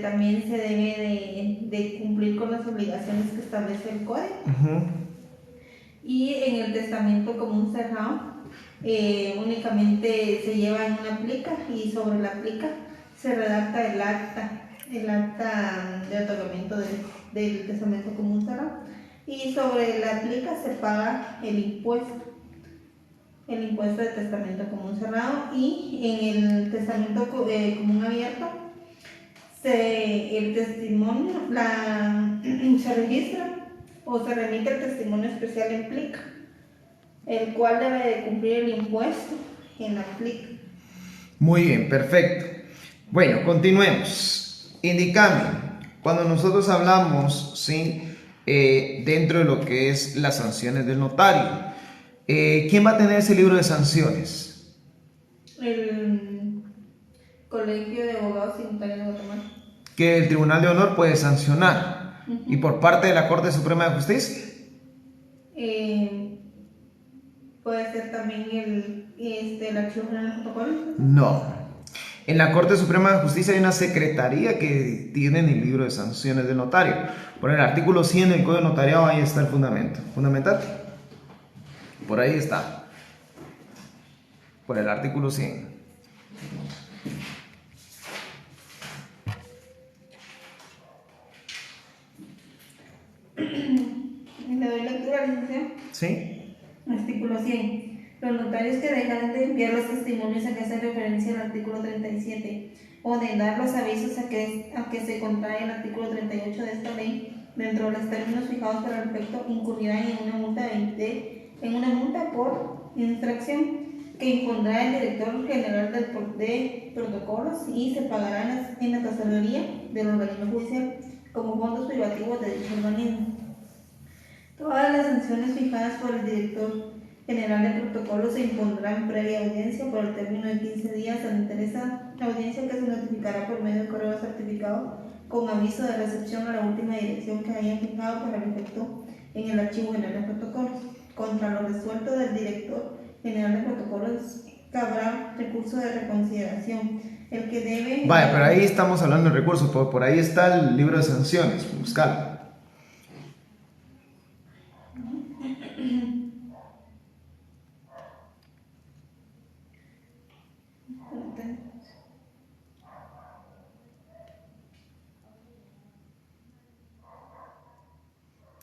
También se debe de cumplir con las obligaciones que establece el Código. Y en el testamento común cerrado, únicamente se lleva en una plica y sobre la plica se redacta el acta de otorgamiento del testamento común cerrado, y sobre la plica se paga el impuesto de testamento común cerrado. Y en el testamento común abierto el testimonio se registra o se remite el testimonio especial en plica, el cual debe de cumplir el impuesto en la plica. Muy bien, perfecto. Bueno, continuemos. Indícame, cuando nosotros hablamos, ¿sí? Dentro de lo que es las sanciones del notario, ¿quién va a tener ese libro de sanciones? El Colegio de Abogados y Notarios de Guatemala. Que el Tribunal de Honor puede sancionar. ¿Y por parte de la Corte Suprema de Justicia? puede ser también el Archivo General de Protocolos. No. En la Corte Suprema de Justicia hay una secretaría que tiene el libro de sanciones del notario. Por el artículo 100 del Código de Notariado, ahí está el fundamento. Fundamentate. Por ahí está. Por el artículo 100. Le doy lectura, licenciado. ¿Sí? Artículo 100. Los notarios que dejan de enviar los testimonios a que hace referencia al artículo 37 o de dar los avisos a que se contrae el artículo 38 de esta ley dentro de los términos fijados para el efecto incurrirán en una multa por infracción que impondrá el director general de protocolos y se pagará en la tesorería del organismo judicial como fondos privativos de dicho organismo. Todas las sanciones fijadas por el director general de protocolo se impondrán previa audiencia por el término de 15 días ante esa audiencia, que se notificará por medio de correo certificado con aviso de recepción a la última dirección que hayan fijado para el efecto en el Archivo General de Protocolos. Contra lo resuelto del director general de protocolos cabrá recurso de reconsideración. El que debe... Vaya, pero ahí estamos hablando de recursos, por ahí está el libro de sanciones, buscalo.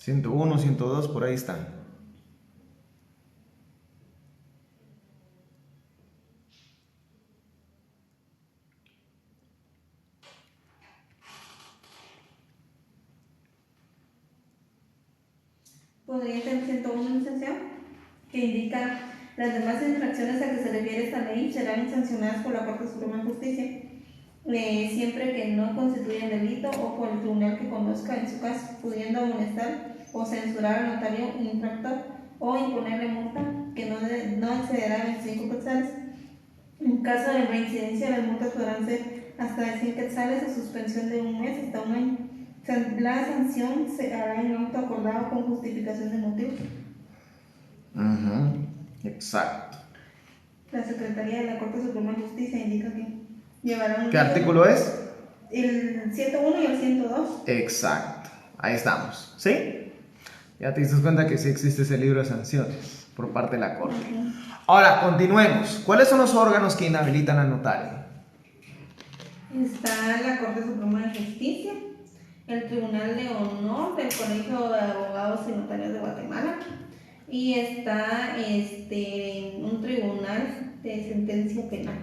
...101, 102, por ahí están. Podría ser 101, licenciado, que indica: las demás infracciones a que se refiere esta ley serán sancionadas por la Corte Suprema de Justicia, siempre que no constituyan delito, o por el tribunal que conozca en su caso, pudiendo amonestar o censurar al notario infractor o imponerle multa que no excederá 25 quetzales. En caso de reincidencia, las multas podrán ser hasta de 100 quetzales o suspensión de un mes hasta un año. La sanción se hará en auto acordado con justificación de motivo. Exacto. La Secretaría de la Corte Suprema de Justicia indica que llevará un... ¿Qué artículo es? El 101 y el 102. Exacto. Ahí estamos. ¿Sí? Ya te diste cuenta que sí existe ese libro de sanciones por parte de la Corte. Ahora, continuemos. ¿Cuáles son los órganos que inhabilitan al notario? Está la Corte Suprema de Justicia, el Tribunal de Honor del Colegio de Abogados y Notarios de Guatemala, y está un tribunal de sentencia penal.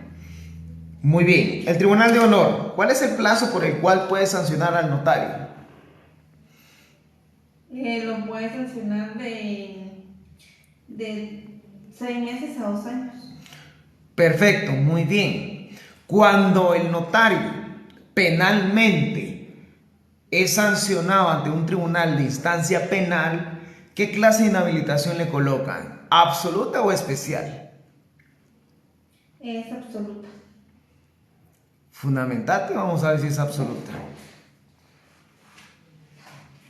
Muy bien. El Tribunal de Honor. ¿Cuál es el plazo por el cual puede sancionar al notario? Lo puede sancionar de 6 meses a 2 años. Perfecto, muy bien. Cuando el notario penalmente es sancionado ante un tribunal de instancia penal, ¿qué clase de inhabilitación le colocan? ¿Absoluta o especial? Es absoluta. Fundamentate, vamos a ver si es absoluta.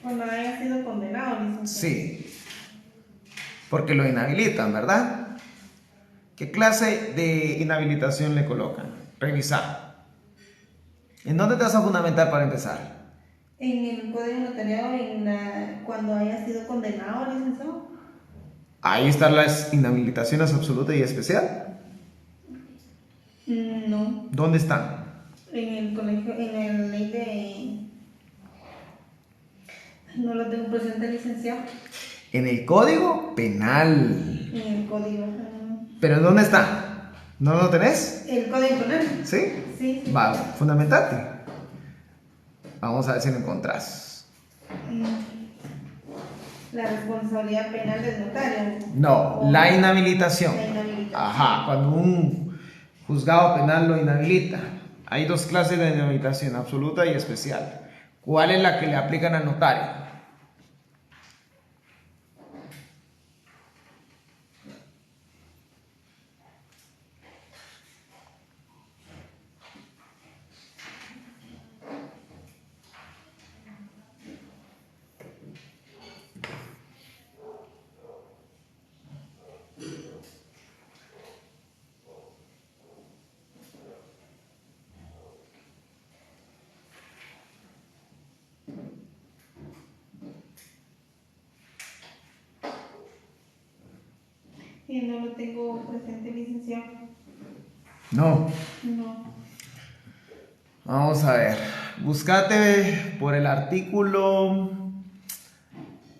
Cuando haya sido condenado, licenciado. Sí, porque lo inhabilitan, ¿verdad? ¿Qué clase de inhabilitación le colocan? Revisar. ¿En dónde te vas a fundamentar para empezar? En el Código Notariado, cuando haya sido condenado, licenciado. Ahí están las inhabilitaciones absoluta y especial. No. ¿Dónde están? En el colegio, en la ley de... No lo tengo presente, licenciado. En el Código Penal. En el código. ¿Pero dónde está? ¿No lo tenés? ¿El Código Penal? ¿Sí? Sí. Va, fundamentate. Vamos a ver si lo encontrás. La responsabilidad penal del notario. No, la inhabilitación. La inhabilitación. Ajá, cuando un juzgado penal lo inhabilita. Hay dos clases de inhabilitación, absoluta y especial. ¿Cuál es la que le aplican al notario? Y no lo tengo presente, licenciado. No. No. Vamos a ver. Búscate por el artículo.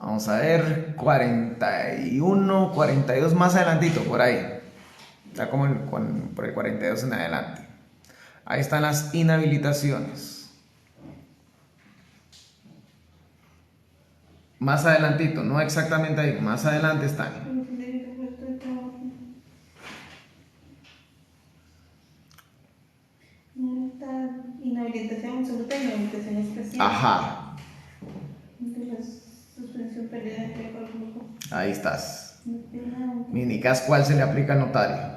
Vamos a ver. 41, 42 más adelantito, por ahí. Está como por el 42 en adelante. Ahí están las inhabilitaciones. Más adelantito, no exactamente ahí, más adelante están. Inhabilitación absoluta y inhabilitación especial. Ajá. De la suspensión perdida de empleo por el grupo. Ahí estás. Me indicas cuál se le aplica al notario.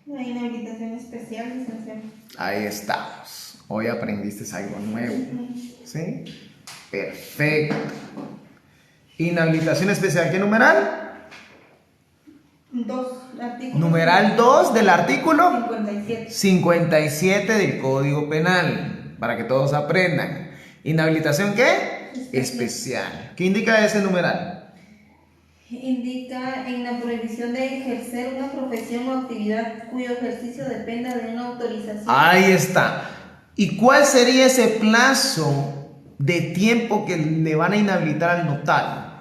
La inhabilitación especial, licenciado. Ahí estamos. Hoy aprendiste algo nuevo. ¿Sí? Perfecto. Inhabilitación especial. ¿Qué numeral? 2. Numeral 2 del artículo 57. 57 del Código Penal. Para que todos aprendan. ¿Inhabilitación qué? Especial. ¿Qué indica ese numeral? Indica en la prohibición de ejercer una profesión o actividad cuyo ejercicio dependa de una autorización. Ahí está. ¿Y cuál sería ese plazo de tiempo que le van a inhabilitar al notario?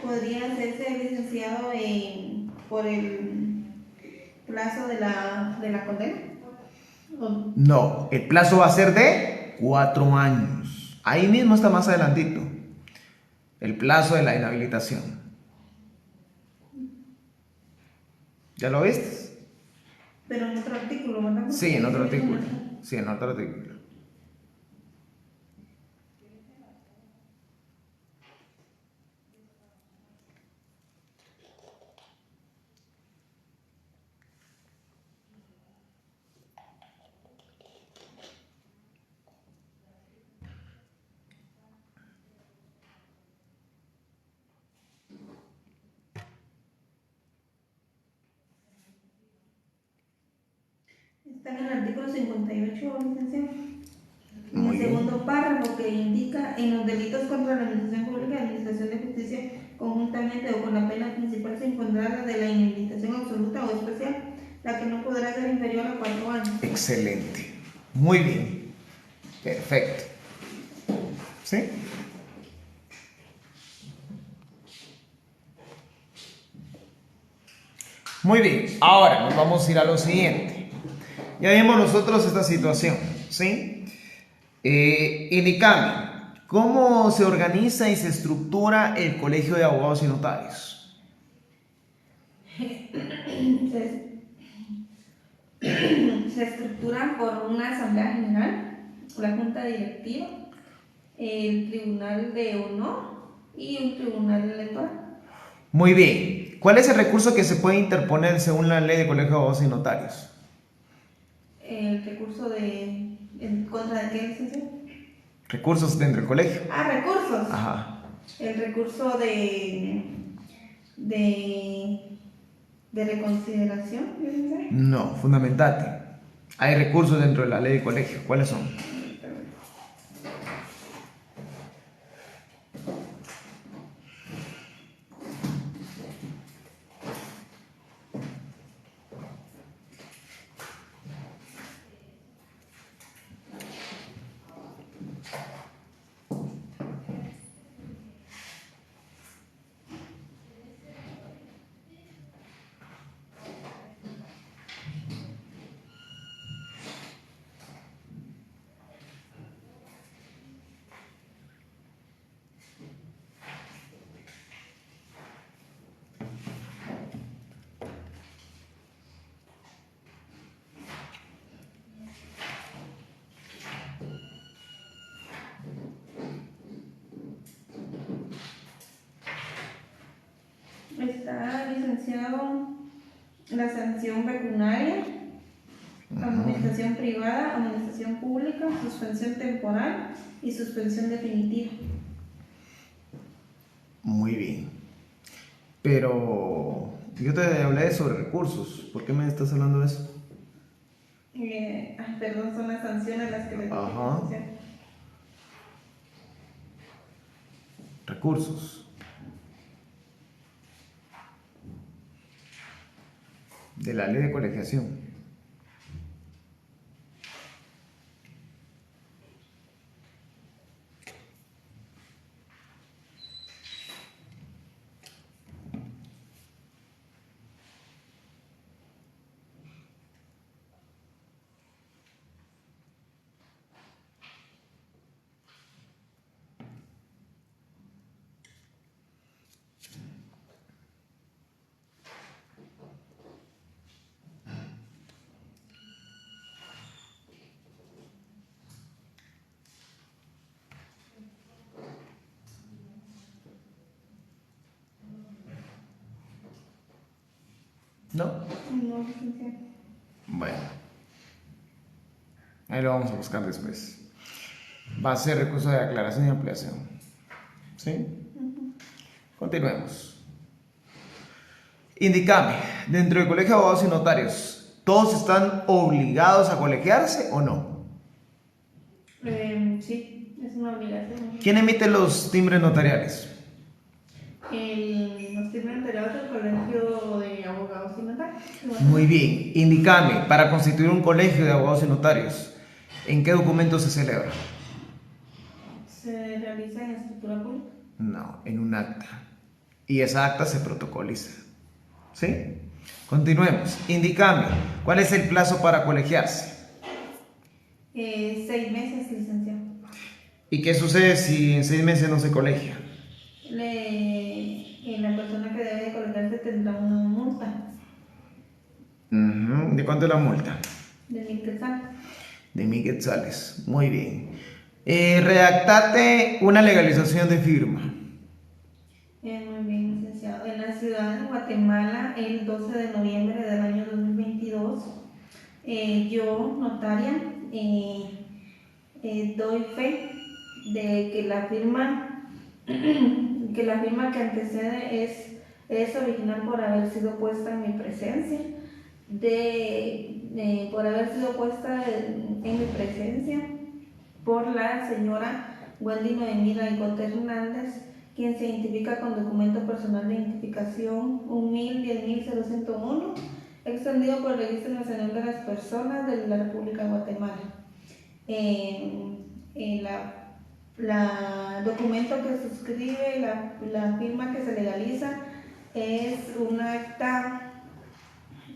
Podría hacerse licenciado por el plazo de la condena. No, el plazo va a ser de 4 años. Ahí mismo está más adelantito. El plazo de la inhabilitación. ¿Ya lo viste? Pero en otro artículo, ¿verdad? Sí, en otro artículo. Sí, en otro artículo. Está en el artículo 58, licenciado. En Muy el bien. segundo párrafo que indica en los delitos contra la administración pública y administración de justicia conjuntamente o con la pena principal se encontrará la de la inhabilitación absoluta o especial, la que no podrá ser inferior a 4 años. Excelente. Muy bien. Perfecto. ¿Sí? Muy bien. Ahora nos vamos a ir a lo siguiente. Ya vimos nosotros esta situación. ¿Sí? Indicame, ¿cómo se organiza y se estructura el Colegio de Abogados y Notarios? Se estructuran por una asamblea general, la junta directiva, el tribunal de honor y un tribunal electoral. Muy bien. ¿Cuál es el recurso que se puede interponer según la ley de Colegio de Abogados y Notarios? El recurso ¿en contra de qué, licenciado? Recursos dentro del colegio. Recursos. Ajá. El recurso de reconsideración, licenciado. No, fundamentate. Hay recursos dentro de la ley de colegio. ¿Cuáles son? Está licenciado la sanción pecuniaria, administración privada, administración pública, suspensión temporal y suspensión definitiva. Muy bien. Pero yo te hablé sobre recursos. ¿Por qué me estás hablando de eso? Perdón, son las sanciones las que le dije. Ajá. Recursos. De la ley de colegiación. ¿No? No, licenciado. Bueno. Ahí lo vamos a buscar después. Va a ser recurso de aclaración y ampliación. ¿Sí? Continuemos. Indícame, dentro del colegio de abogados y notarios, ¿todos están obligados a colegiarse o no? Sí, es una obligación. ¿Quién emite los timbres notariales? Los timbres notariales del colegio de abogados y notarios. Muy bien. Indícame, para constituir un colegio de abogados y notarios, ¿en qué documento se celebra? ¿Se realiza en escritura pública? No, en un acta. Y esa acta se protocoliza. ¿Sí? Continuemos. Indícame, ¿cuál es el plazo para colegiarse? 6 meses, licenciado. ¿Y qué sucede si en 6 meses no se colegia? La persona que debe de colegiarse tendrá una multa ¿De cuánto es la multa? de 1,000 quetzales. De 1,000 quetzales. Muy bien. Redactate una legalización de firma. Muy bien, licenciado. En la ciudad de Guatemala, el 12 de noviembre del año 2022, yo, notaria, doy fe de que la firma que antecede es original por haber sido puesta en mi presencia, por haber sido puesta en mi presencia por la señora Wendy Noemí Raigot Hernández, quien se identifica con documento personal de identificación 1010001, extendido por el Registro Nacional de las Personas de la República de Guatemala. La documento que suscribe, la firma que se legaliza es un acta,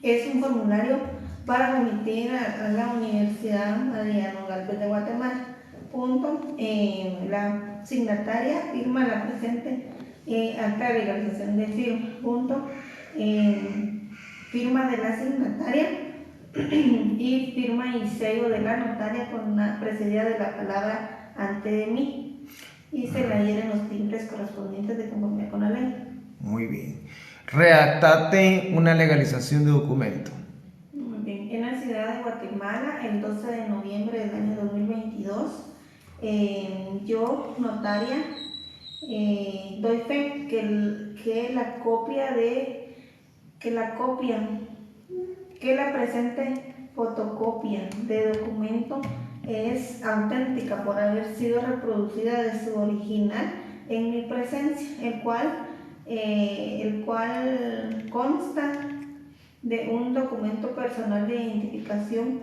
es un formulario para remitir a la Universidad Mariano Galvez de Guatemala. Punto. La signataria firma la presente acta de legalización de firma. Punto. Firma de la signataria y firma y sello de la notaria con la precedida de la palabra ante de mí, y se le adhieren los timbres correspondientes de conformidad con la ley. Muy bien. Redactate una legalización de documento. Muy bien. En la ciudad de Guatemala, el 12 de noviembre del año 2022, yo, notaria, doy fe que la presente fotocopia de documento es auténtica por haber sido reproducida de su original en mi presencia, el cual consta de un documento personal de identificación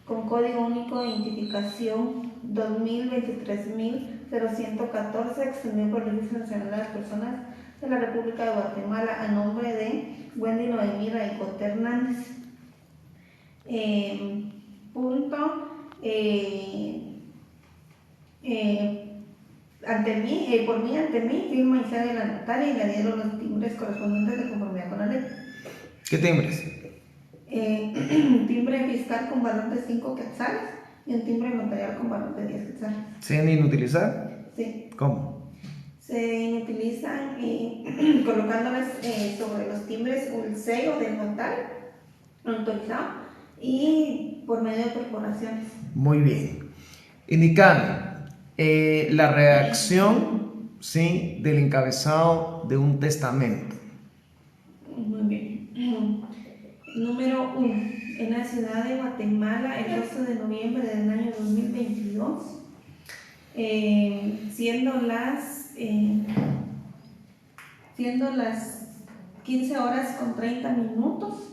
con código único de identificación 2023.0114, extendido por el Registro Nacional de las Personas de la República de Guatemala a nombre de Wendy Noemí Raigot Hernández. Ante mí, firma y sede de la notaria y le adhiero los timbres correspondientes de conformidad con la ley. ¿Qué timbres? Timbre fiscal con valor de 5 quetzales y un timbre notarial con valor de 10 quetzales. ¿Se han inutilizar? Sí. ¿Cómo? Se inutilizan colocándoles sobre los timbres un sello del notario autorizado y por medio de corporaciones. Muy bien. Indicame la redacción, ¿sí?, del encabezado de un testamento. Muy bien. Número 1. En la ciudad de Guatemala, el 12 de noviembre del año 2022, siendo las 15 horas con 30 minutos,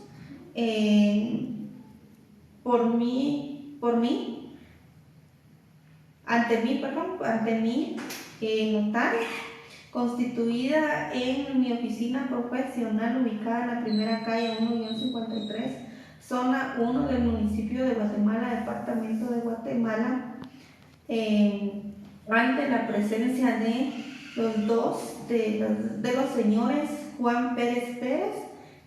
ante mí, notaria, constituida en mi oficina profesional ubicada en la primera calle 1-53, zona 1 del municipio de Guatemala, departamento de Guatemala, ante la presencia de los señores Juan Pérez Pérez,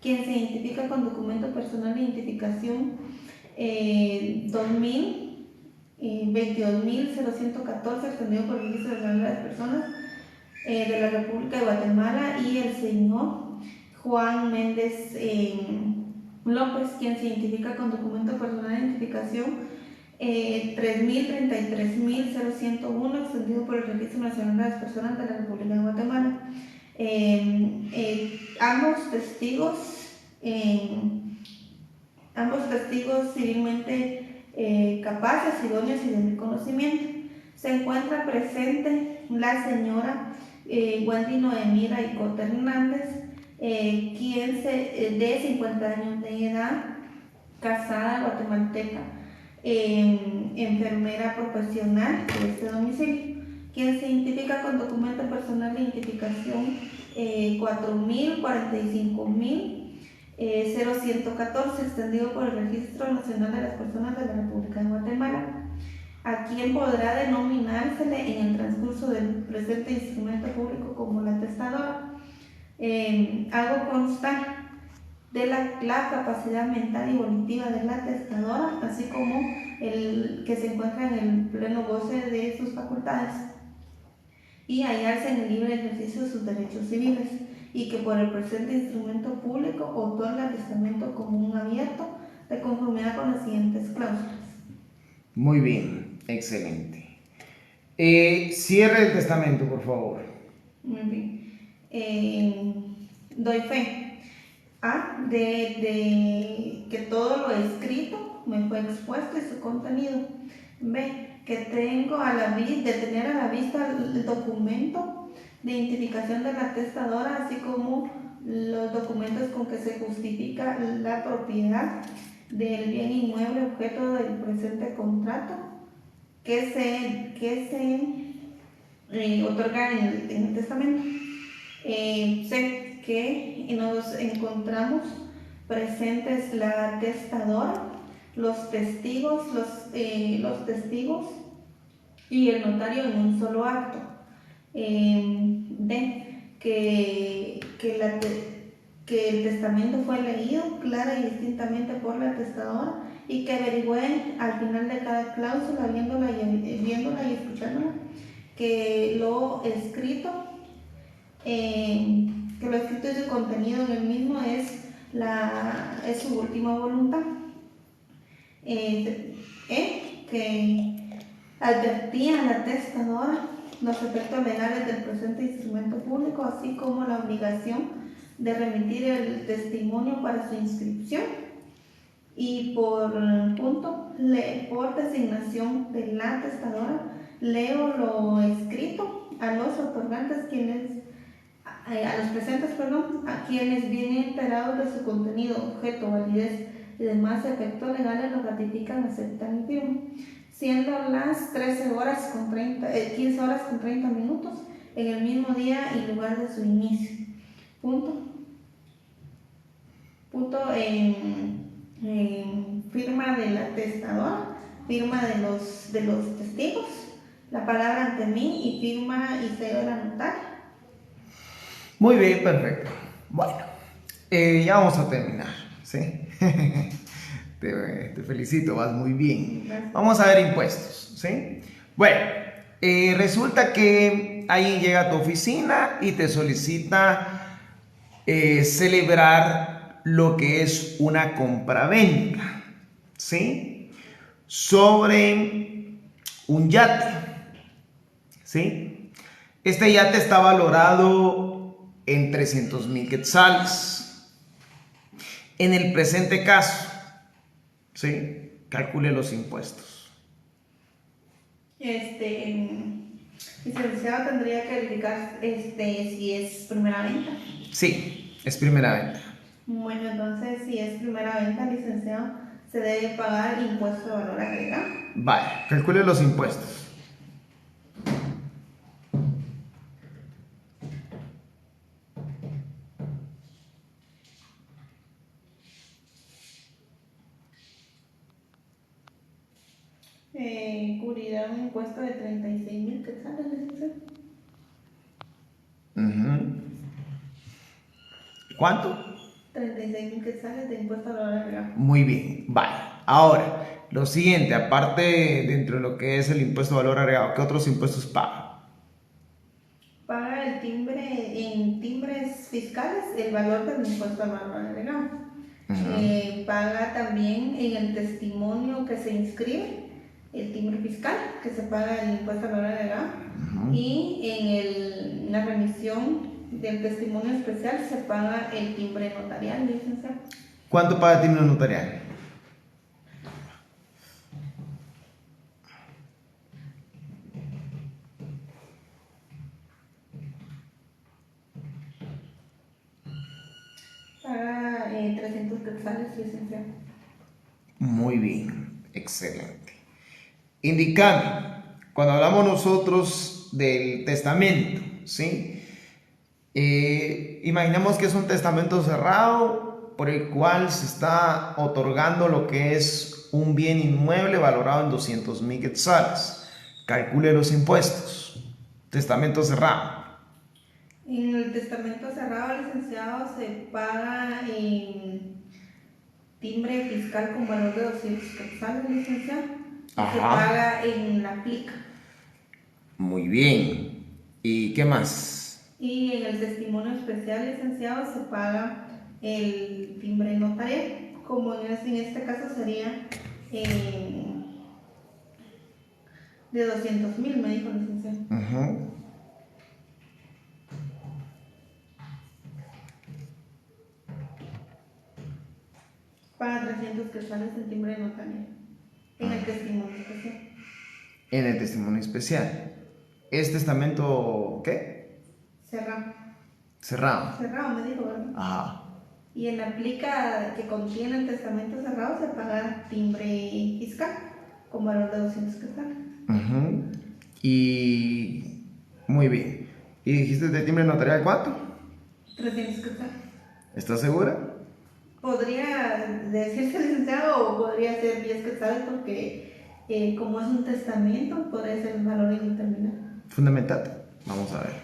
quien se identifica con documento personal de identificación 22.014, extendido por el Registro de las Personas de la República de Guatemala, y el señor Juan Méndez López, quien se identifica con documento personal de identificación 3.033.01, extendido por el Registro Nacional de las Personas de la República de Guatemala. Ambos testigos civilmente capaces, idóneos y de mi conocimiento. Se encuentra presente la señora Wendy Noemí Raicota Hernández, quien de 50 años de edad, casada, guatemalteca, enfermera profesional de este domicilio, quien se identifica con documento personal de identificación 4.045.0114, extendido por el Registro Nacional de las Personas de la República de Guatemala, a quien podrá denominársele en el transcurso del presente instrumento público como la atestadora. Hago constar de la capacidad mental y volitiva de la atestadora, así como el que se encuentra en el pleno goce de sus facultades y hallarse en el libre ejercicio de sus derechos civiles, y que por el presente instrumento público otorga el testamento común abierto de conformidad con las siguientes cláusulas. Muy bien, excelente. Cierre el testamento, por favor. Muy bien. Doy fe de que todo lo escrito me fue expuesto y su contenido. B, que tengo de tener a la vista el documento de identificación de la atestadora, así como los documentos con que se justifica la propiedad del bien inmueble objeto del presente contrato que se otorga en el testamento. C, que nos encontramos presentes la atestadora, los testigos y el notario en un solo acto. D, que el testamento fue leído clara y distintamente por la atestadora, y que averigüé al final de cada cláusula, viéndola y escuchándola, que lo escrito y su contenido en el mismo es su última voluntad. Que advertía a la atestadora los efectos legales del presente instrumento público, así como la obligación de remitir el testimonio para su inscripción, y por designación de la atestadora leo lo escrito a los otorgantes, a los presentes, a quienes vienen enterados de su contenido, objeto, validez y demás efectos legales, lo ratifican, aceptan y firman, siendo las 15 horas con 30 minutos en el mismo día y lugar de su inicio. Firma de la atestadora, firma de los testigos, la palabra ante mí y firma y sello de la notaria. Muy bien, perfecto. Bueno, ya vamos a terminar, ¿sí? Te felicito, vas muy bien. Gracias. Vamos a ver impuestos, ¿sí? Bueno, resulta que alguien llega a tu oficina y te solicita celebrar lo que es una compraventa, ¿sí? Sobre un yate, ¿sí? Este yate está valorado en 300,000 quetzales. En el presente caso, ¿sí? Calcule los impuestos. Licenciado, tendría que verificar si es primera venta. Sí, es primera venta. Bueno, entonces, si es primera venta, licenciado, se debe pagar impuesto de valor agregado. Vale, calcule los impuestos. Cubrirá un impuesto de 36,000 quetzales, licenciado. ¿Cuánto? 36,000 quetzales de impuesto de valor agregado. Muy bien, vale. Ahora, lo siguiente, aparte dentro de lo que es el impuesto de valor agregado, ¿qué otros impuestos paga? Paga el timbre en timbres fiscales el valor del impuesto al valor agregado. Paga también en el testimonio que se inscribe el timbre fiscal, que se paga el impuesto al valor agregado. Y en la remisión del testimonio especial se paga el timbre notarial, licenciado. ¿Cuánto paga el timbre notarial? Paga 300 quetzales, licenciado. Muy bien, excelente. Indicando, cuando hablamos nosotros del testamento, ¿sí? Imaginemos que es un testamento cerrado por el cual se está otorgando lo que es un bien inmueble valorado en 200,000 quetzales. Calcule los impuestos. Testamento cerrado. En el testamento cerrado, licenciado, se paga en timbre fiscal con valor de 200 quetzales, licenciado. Se paga en la plica. Muy bien. ¿Y qué más? Y en el testimonio especial, licenciado, se paga el timbre notarial, como en este caso sería de 200,000, me dijo el licenciado. Paga 300 quetzales en timbre notarial, en el testimonio especial. En el testimonio especial. ¿Es testamento qué? Cerrado. Cerrado. Cerrado, me dijo, ¿verdad? Ajá. Y en la plica que contiene el testamento cerrado se paga timbre fiscal con valor de 200 quetzales. Y muy bien. ¿Y dijiste de timbre notarial cuánto? 300 quetzales. ¿Estás segura? Podría decirse licenciado o podría ser 10 quetzales porque como es un testamento podría ser un valor indeterminado. Fundamentate. Vamos a ver.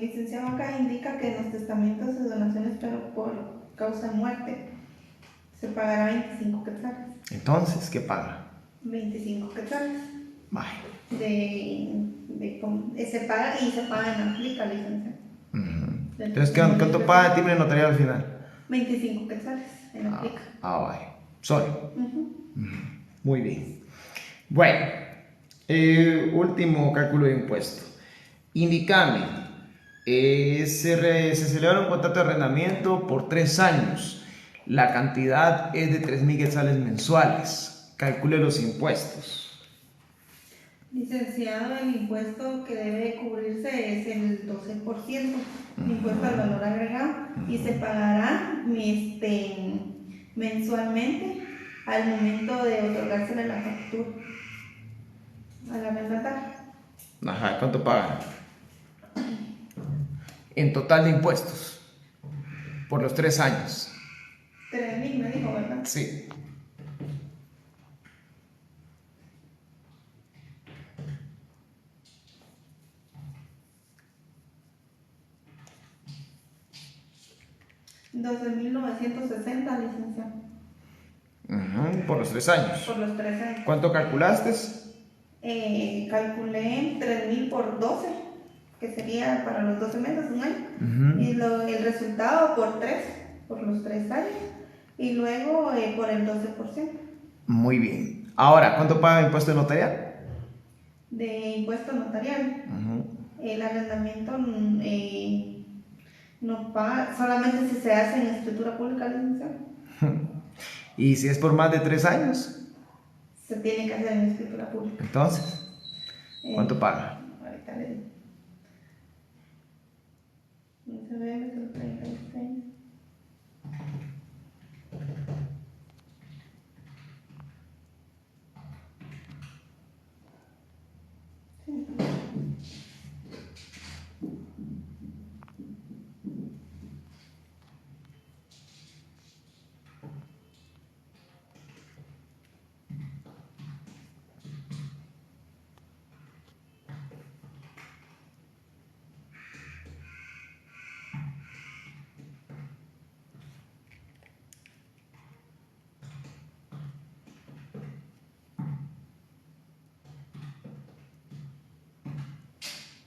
Licenciado, acá indica que en los testamentos de donaciones pero por causa de muerte se pagará 25 quetzales. Entonces, ¿qué paga? 25 quetzales. Vaya. Se paga y se paga en aplica, licenciado. Entonces, ¿cuánto paga el timbre notarial al final? 25 quetzales en aplica. Vaya. Solo. Muy bien. Bueno, último cálculo de impuesto. Indicame, se celebra un contrato de arrendamiento por 3 años. La cantidad es de 3,000 quetzales mensuales. Calcule los impuestos. Licenciado, el impuesto que debe cubrirse es el 12%, impuesto al valor agregado, y se pagará mensualmente al momento de otorgársele la factura a la arrendataria. Ajá, ¿cuánto pagan? En total de impuestos por los 3 años. 3,000 me dijo, ¿verdad? Sí. 12.960, licenciado, Por los 3 años. por los 3 años. ¿Cuánto calculaste? Calculé 3.000 por 12, que sería para los 12 meses, un año. Y el resultado por 3, por los 3 años. Y luego por el 12%. Muy bien. Ahora, ¿cuánto paga impuesto de notarial? De impuesto notarial. El arrendamiento no paga, solamente si se hace en escritura pública, licenciado. ¿Y si es por más de 3 años? Se tiene que hacer en escritura pública. Entonces, ¿cuánto paga? Ahorita le digo. 19.36.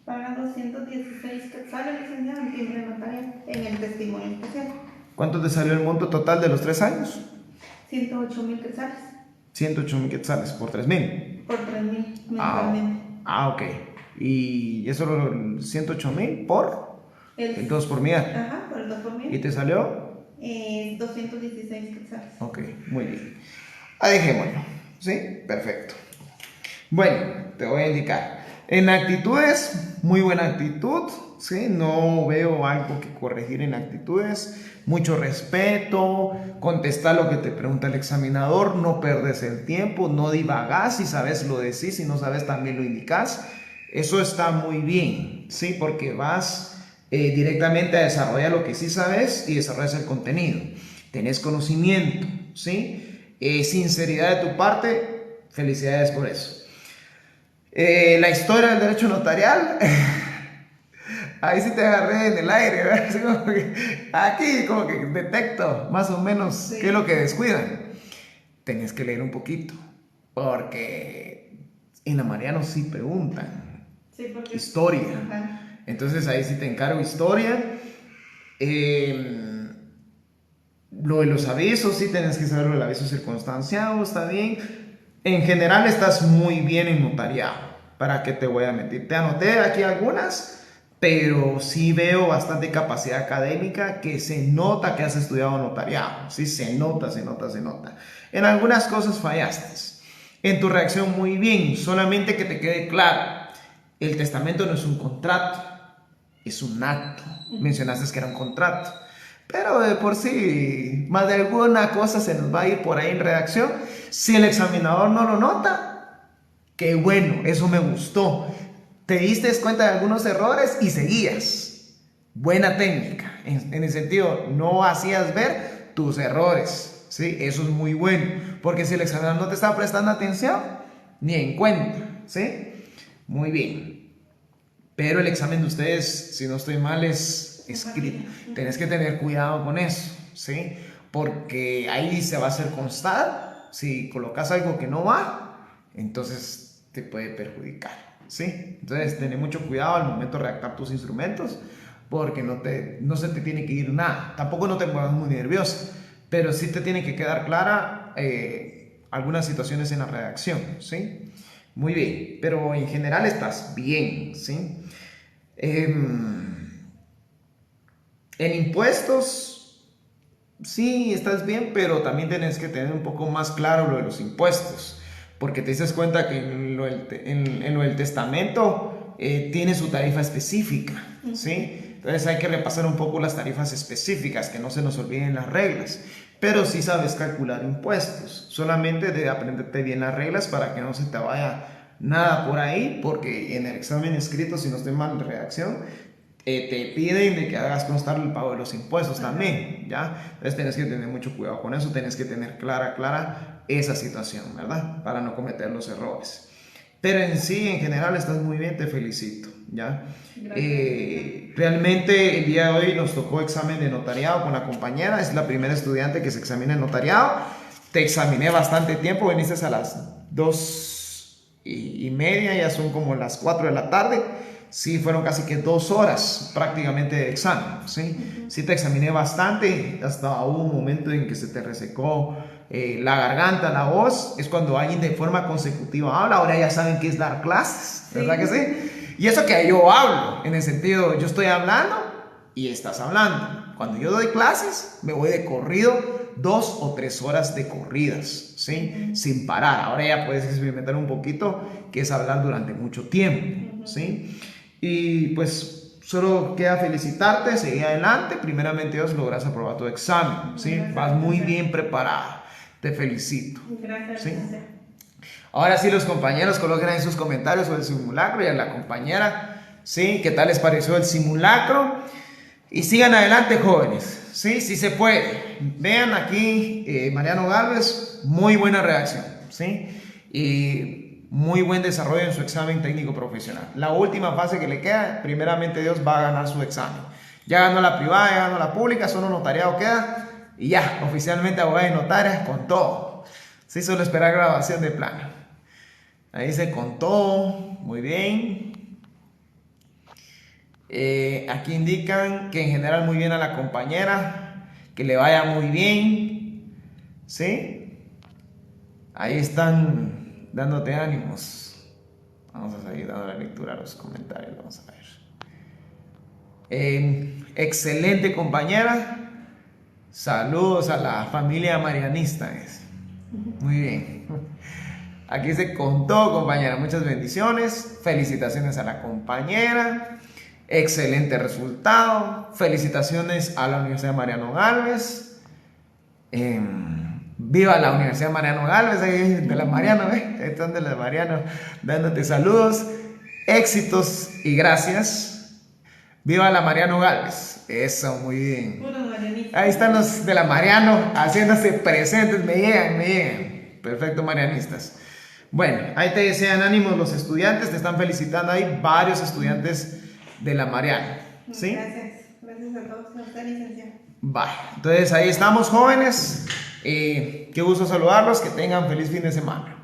Paga 216 quetzales, licenciado, en timbre notarial, en el testimonio especial. ¿Cuánto te salió el monto total de los 3 años? 108.000 quetzales. 108.000 quetzales por 3.000. Por 3.000 mensualmente. Ok. ¿Y eso lo 108.000 por? El 2 por mil. Ajá, por el 2 por mil. ¿Y te salió? 216 quetzales. Ok, muy bien. Dejémoslo. ¿Sí? Perfecto. Bueno, te voy a indicar. En actitudes, muy buena actitud, ¿sí? No veo algo que corregir en actitudes. Mucho respeto, contestar lo que te pregunta el examinador, no perdes el tiempo, no divagás, si sabes lo decís, si no sabes también lo indicás. Eso está muy bien, ¿sí? Porque vas directamente a desarrollar lo que sí sabes y desarrollas el contenido. Tenés conocimiento, ¿sí? Sinceridad de tu parte, felicidades por eso. La historia del derecho notarial, ahí sí te agarré en el aire, ¿verdad? Así como que, aquí como que detecto más o menos qué es lo que descuidan. Tenés que leer un poquito, porque en la Mariano sí preguntan. Sí, porque historia. Entonces ahí sí te encargo historia. Lo de los avisos, sí tenés que saber lo del aviso circunstanciado, está bien. En general estás muy bien en notariado. ¿Para qué te voy a mentir? Te anoté aquí algunas, pero sí veo bastante capacidad académica, que se nota que has estudiado notariado. Sí, se nota, se nota, se nota. En algunas cosas fallaste. En tu reacción muy bien, solamente que te quede claro. El testamento no es un contrato, es un acto. Mencionaste que era un contrato. Pero de por sí, más de alguna cosa se nos va a ir por ahí en redacción. Si el examinador no lo nota, qué bueno, eso me gustó. Te diste cuenta de algunos errores y seguías. Buena técnica. En el sentido, no hacías ver tus errores. ¿Sí? Eso es muy bueno. Porque si el examinador no te está prestando atención, ni en cuenta. ¿Sí? Muy bien. Pero el examen de ustedes, si no estoy mal, es escrito. Tenés que tener cuidado con eso, ¿sí? Porque ahí se va a hacer constar. Si colocas algo que no va, entonces te puede perjudicar, ¿sí? Entonces, ten mucho cuidado al momento de redactar tus instrumentos, porque no se te tiene que ir nada. Tampoco no te pongas muy nerviosa, pero sí te tiene que quedar clara algunas situaciones en la redacción, ¿sí? Muy bien, pero en general estás bien, ¿sí? En impuestos, sí, estás bien, pero también tienes que tener un poco más claro lo de los impuestos, porque te dices cuenta que en lo del testamento tiene su tarifa específica, ¿sí? Entonces hay que repasar un poco las tarifas específicas, que no se nos olviden las reglas, pero sí sabes calcular impuestos, solamente de aprenderte bien las reglas para que no se te vaya nada por ahí, porque en el examen escrito, si no estoy mal en redacción, te piden de que hagas constar el pago de los impuestos también, ¿ya? Entonces tienes que tener mucho cuidado con eso, tienes que tener clara esa situación, ¿verdad? Para no cometer los errores. Pero en sí, en general, estás muy bien, te felicito. ¿ya? Gracias. Realmente el día de hoy nos tocó examen de notariado con la compañera, es la primera estudiante que se examina en notariado. Te examiné bastante tiempo, viniste a las 2:30, ya son como las 4 de la tarde. Sí, fueron casi que 2 horas prácticamente de examen, ¿sí? Sí te examiné bastante, hasta hubo un momento en que se te resecó la garganta, la voz. Es cuando alguien de forma consecutiva habla. Ahora ya saben qué es dar clases, ¿verdad que sí? Y eso que yo hablo, en el sentido, yo estoy hablando y estás hablando. Cuando yo doy clases, me voy de corrido 2 o 3 horas de corridas, ¿sí? Sin parar. Ahora ya puedes experimentar un poquito que es hablar durante mucho tiempo, ¿sí? Y pues solo queda felicitarte, seguir adelante. Primeramente Dios, logras aprobar tu examen, ¿sí? Vas muy bien preparada. Te felicito. Gracias. ¿Sí? Ahora sí, los compañeros coloquen ahí sus comentarios sobre el simulacro y a la compañera, ¿sí? ¿Qué tal les pareció el simulacro? Y sigan adelante, jóvenes, ¿sí? Sí se puede. Vean aquí, Mariano Gálvez, muy buena reacción, ¿sí? Y muy buen desarrollo en su examen técnico profesional. La última fase que le queda, primeramente Dios va a ganar su examen. Ya ganó la privada, ya ganó la pública, solo notariado queda. Y ya, oficialmente abogada y notaria con todo. Sí, solo esperar grabación de plano. Ahí se contó, muy bien. Aquí indican que en general muy bien a la compañera, que le vaya muy bien, ¿sí? Ahí están dándote ánimos. Vamos a seguir dando la lectura a los comentarios, vamos a ver. Excelente compañera. Saludos a la familia marianista. Muy bien. Aquí se contó, compañera. Muchas bendiciones. Felicitaciones a la compañera. Excelente resultado. Felicitaciones a la Universidad Mariano Gálvez. Viva la Universidad Mariano Gálvez. De la Mariano, están de la Mariano dándote saludos. Éxitos y gracias. Viva la Mariano Gálvez. Eso, muy bien. Ahí están los de la Mariano haciéndose presentes. Me llegan. Perfecto, marianistas. Bueno, ahí te desean ánimos los estudiantes. Te están felicitando ahí varios estudiantes de la Mariano. ¿Sí? Gracias a todos. Está licenciado. Vale, entonces ahí estamos, jóvenes. Qué gusto saludarlos. Que tengan feliz fin de semana.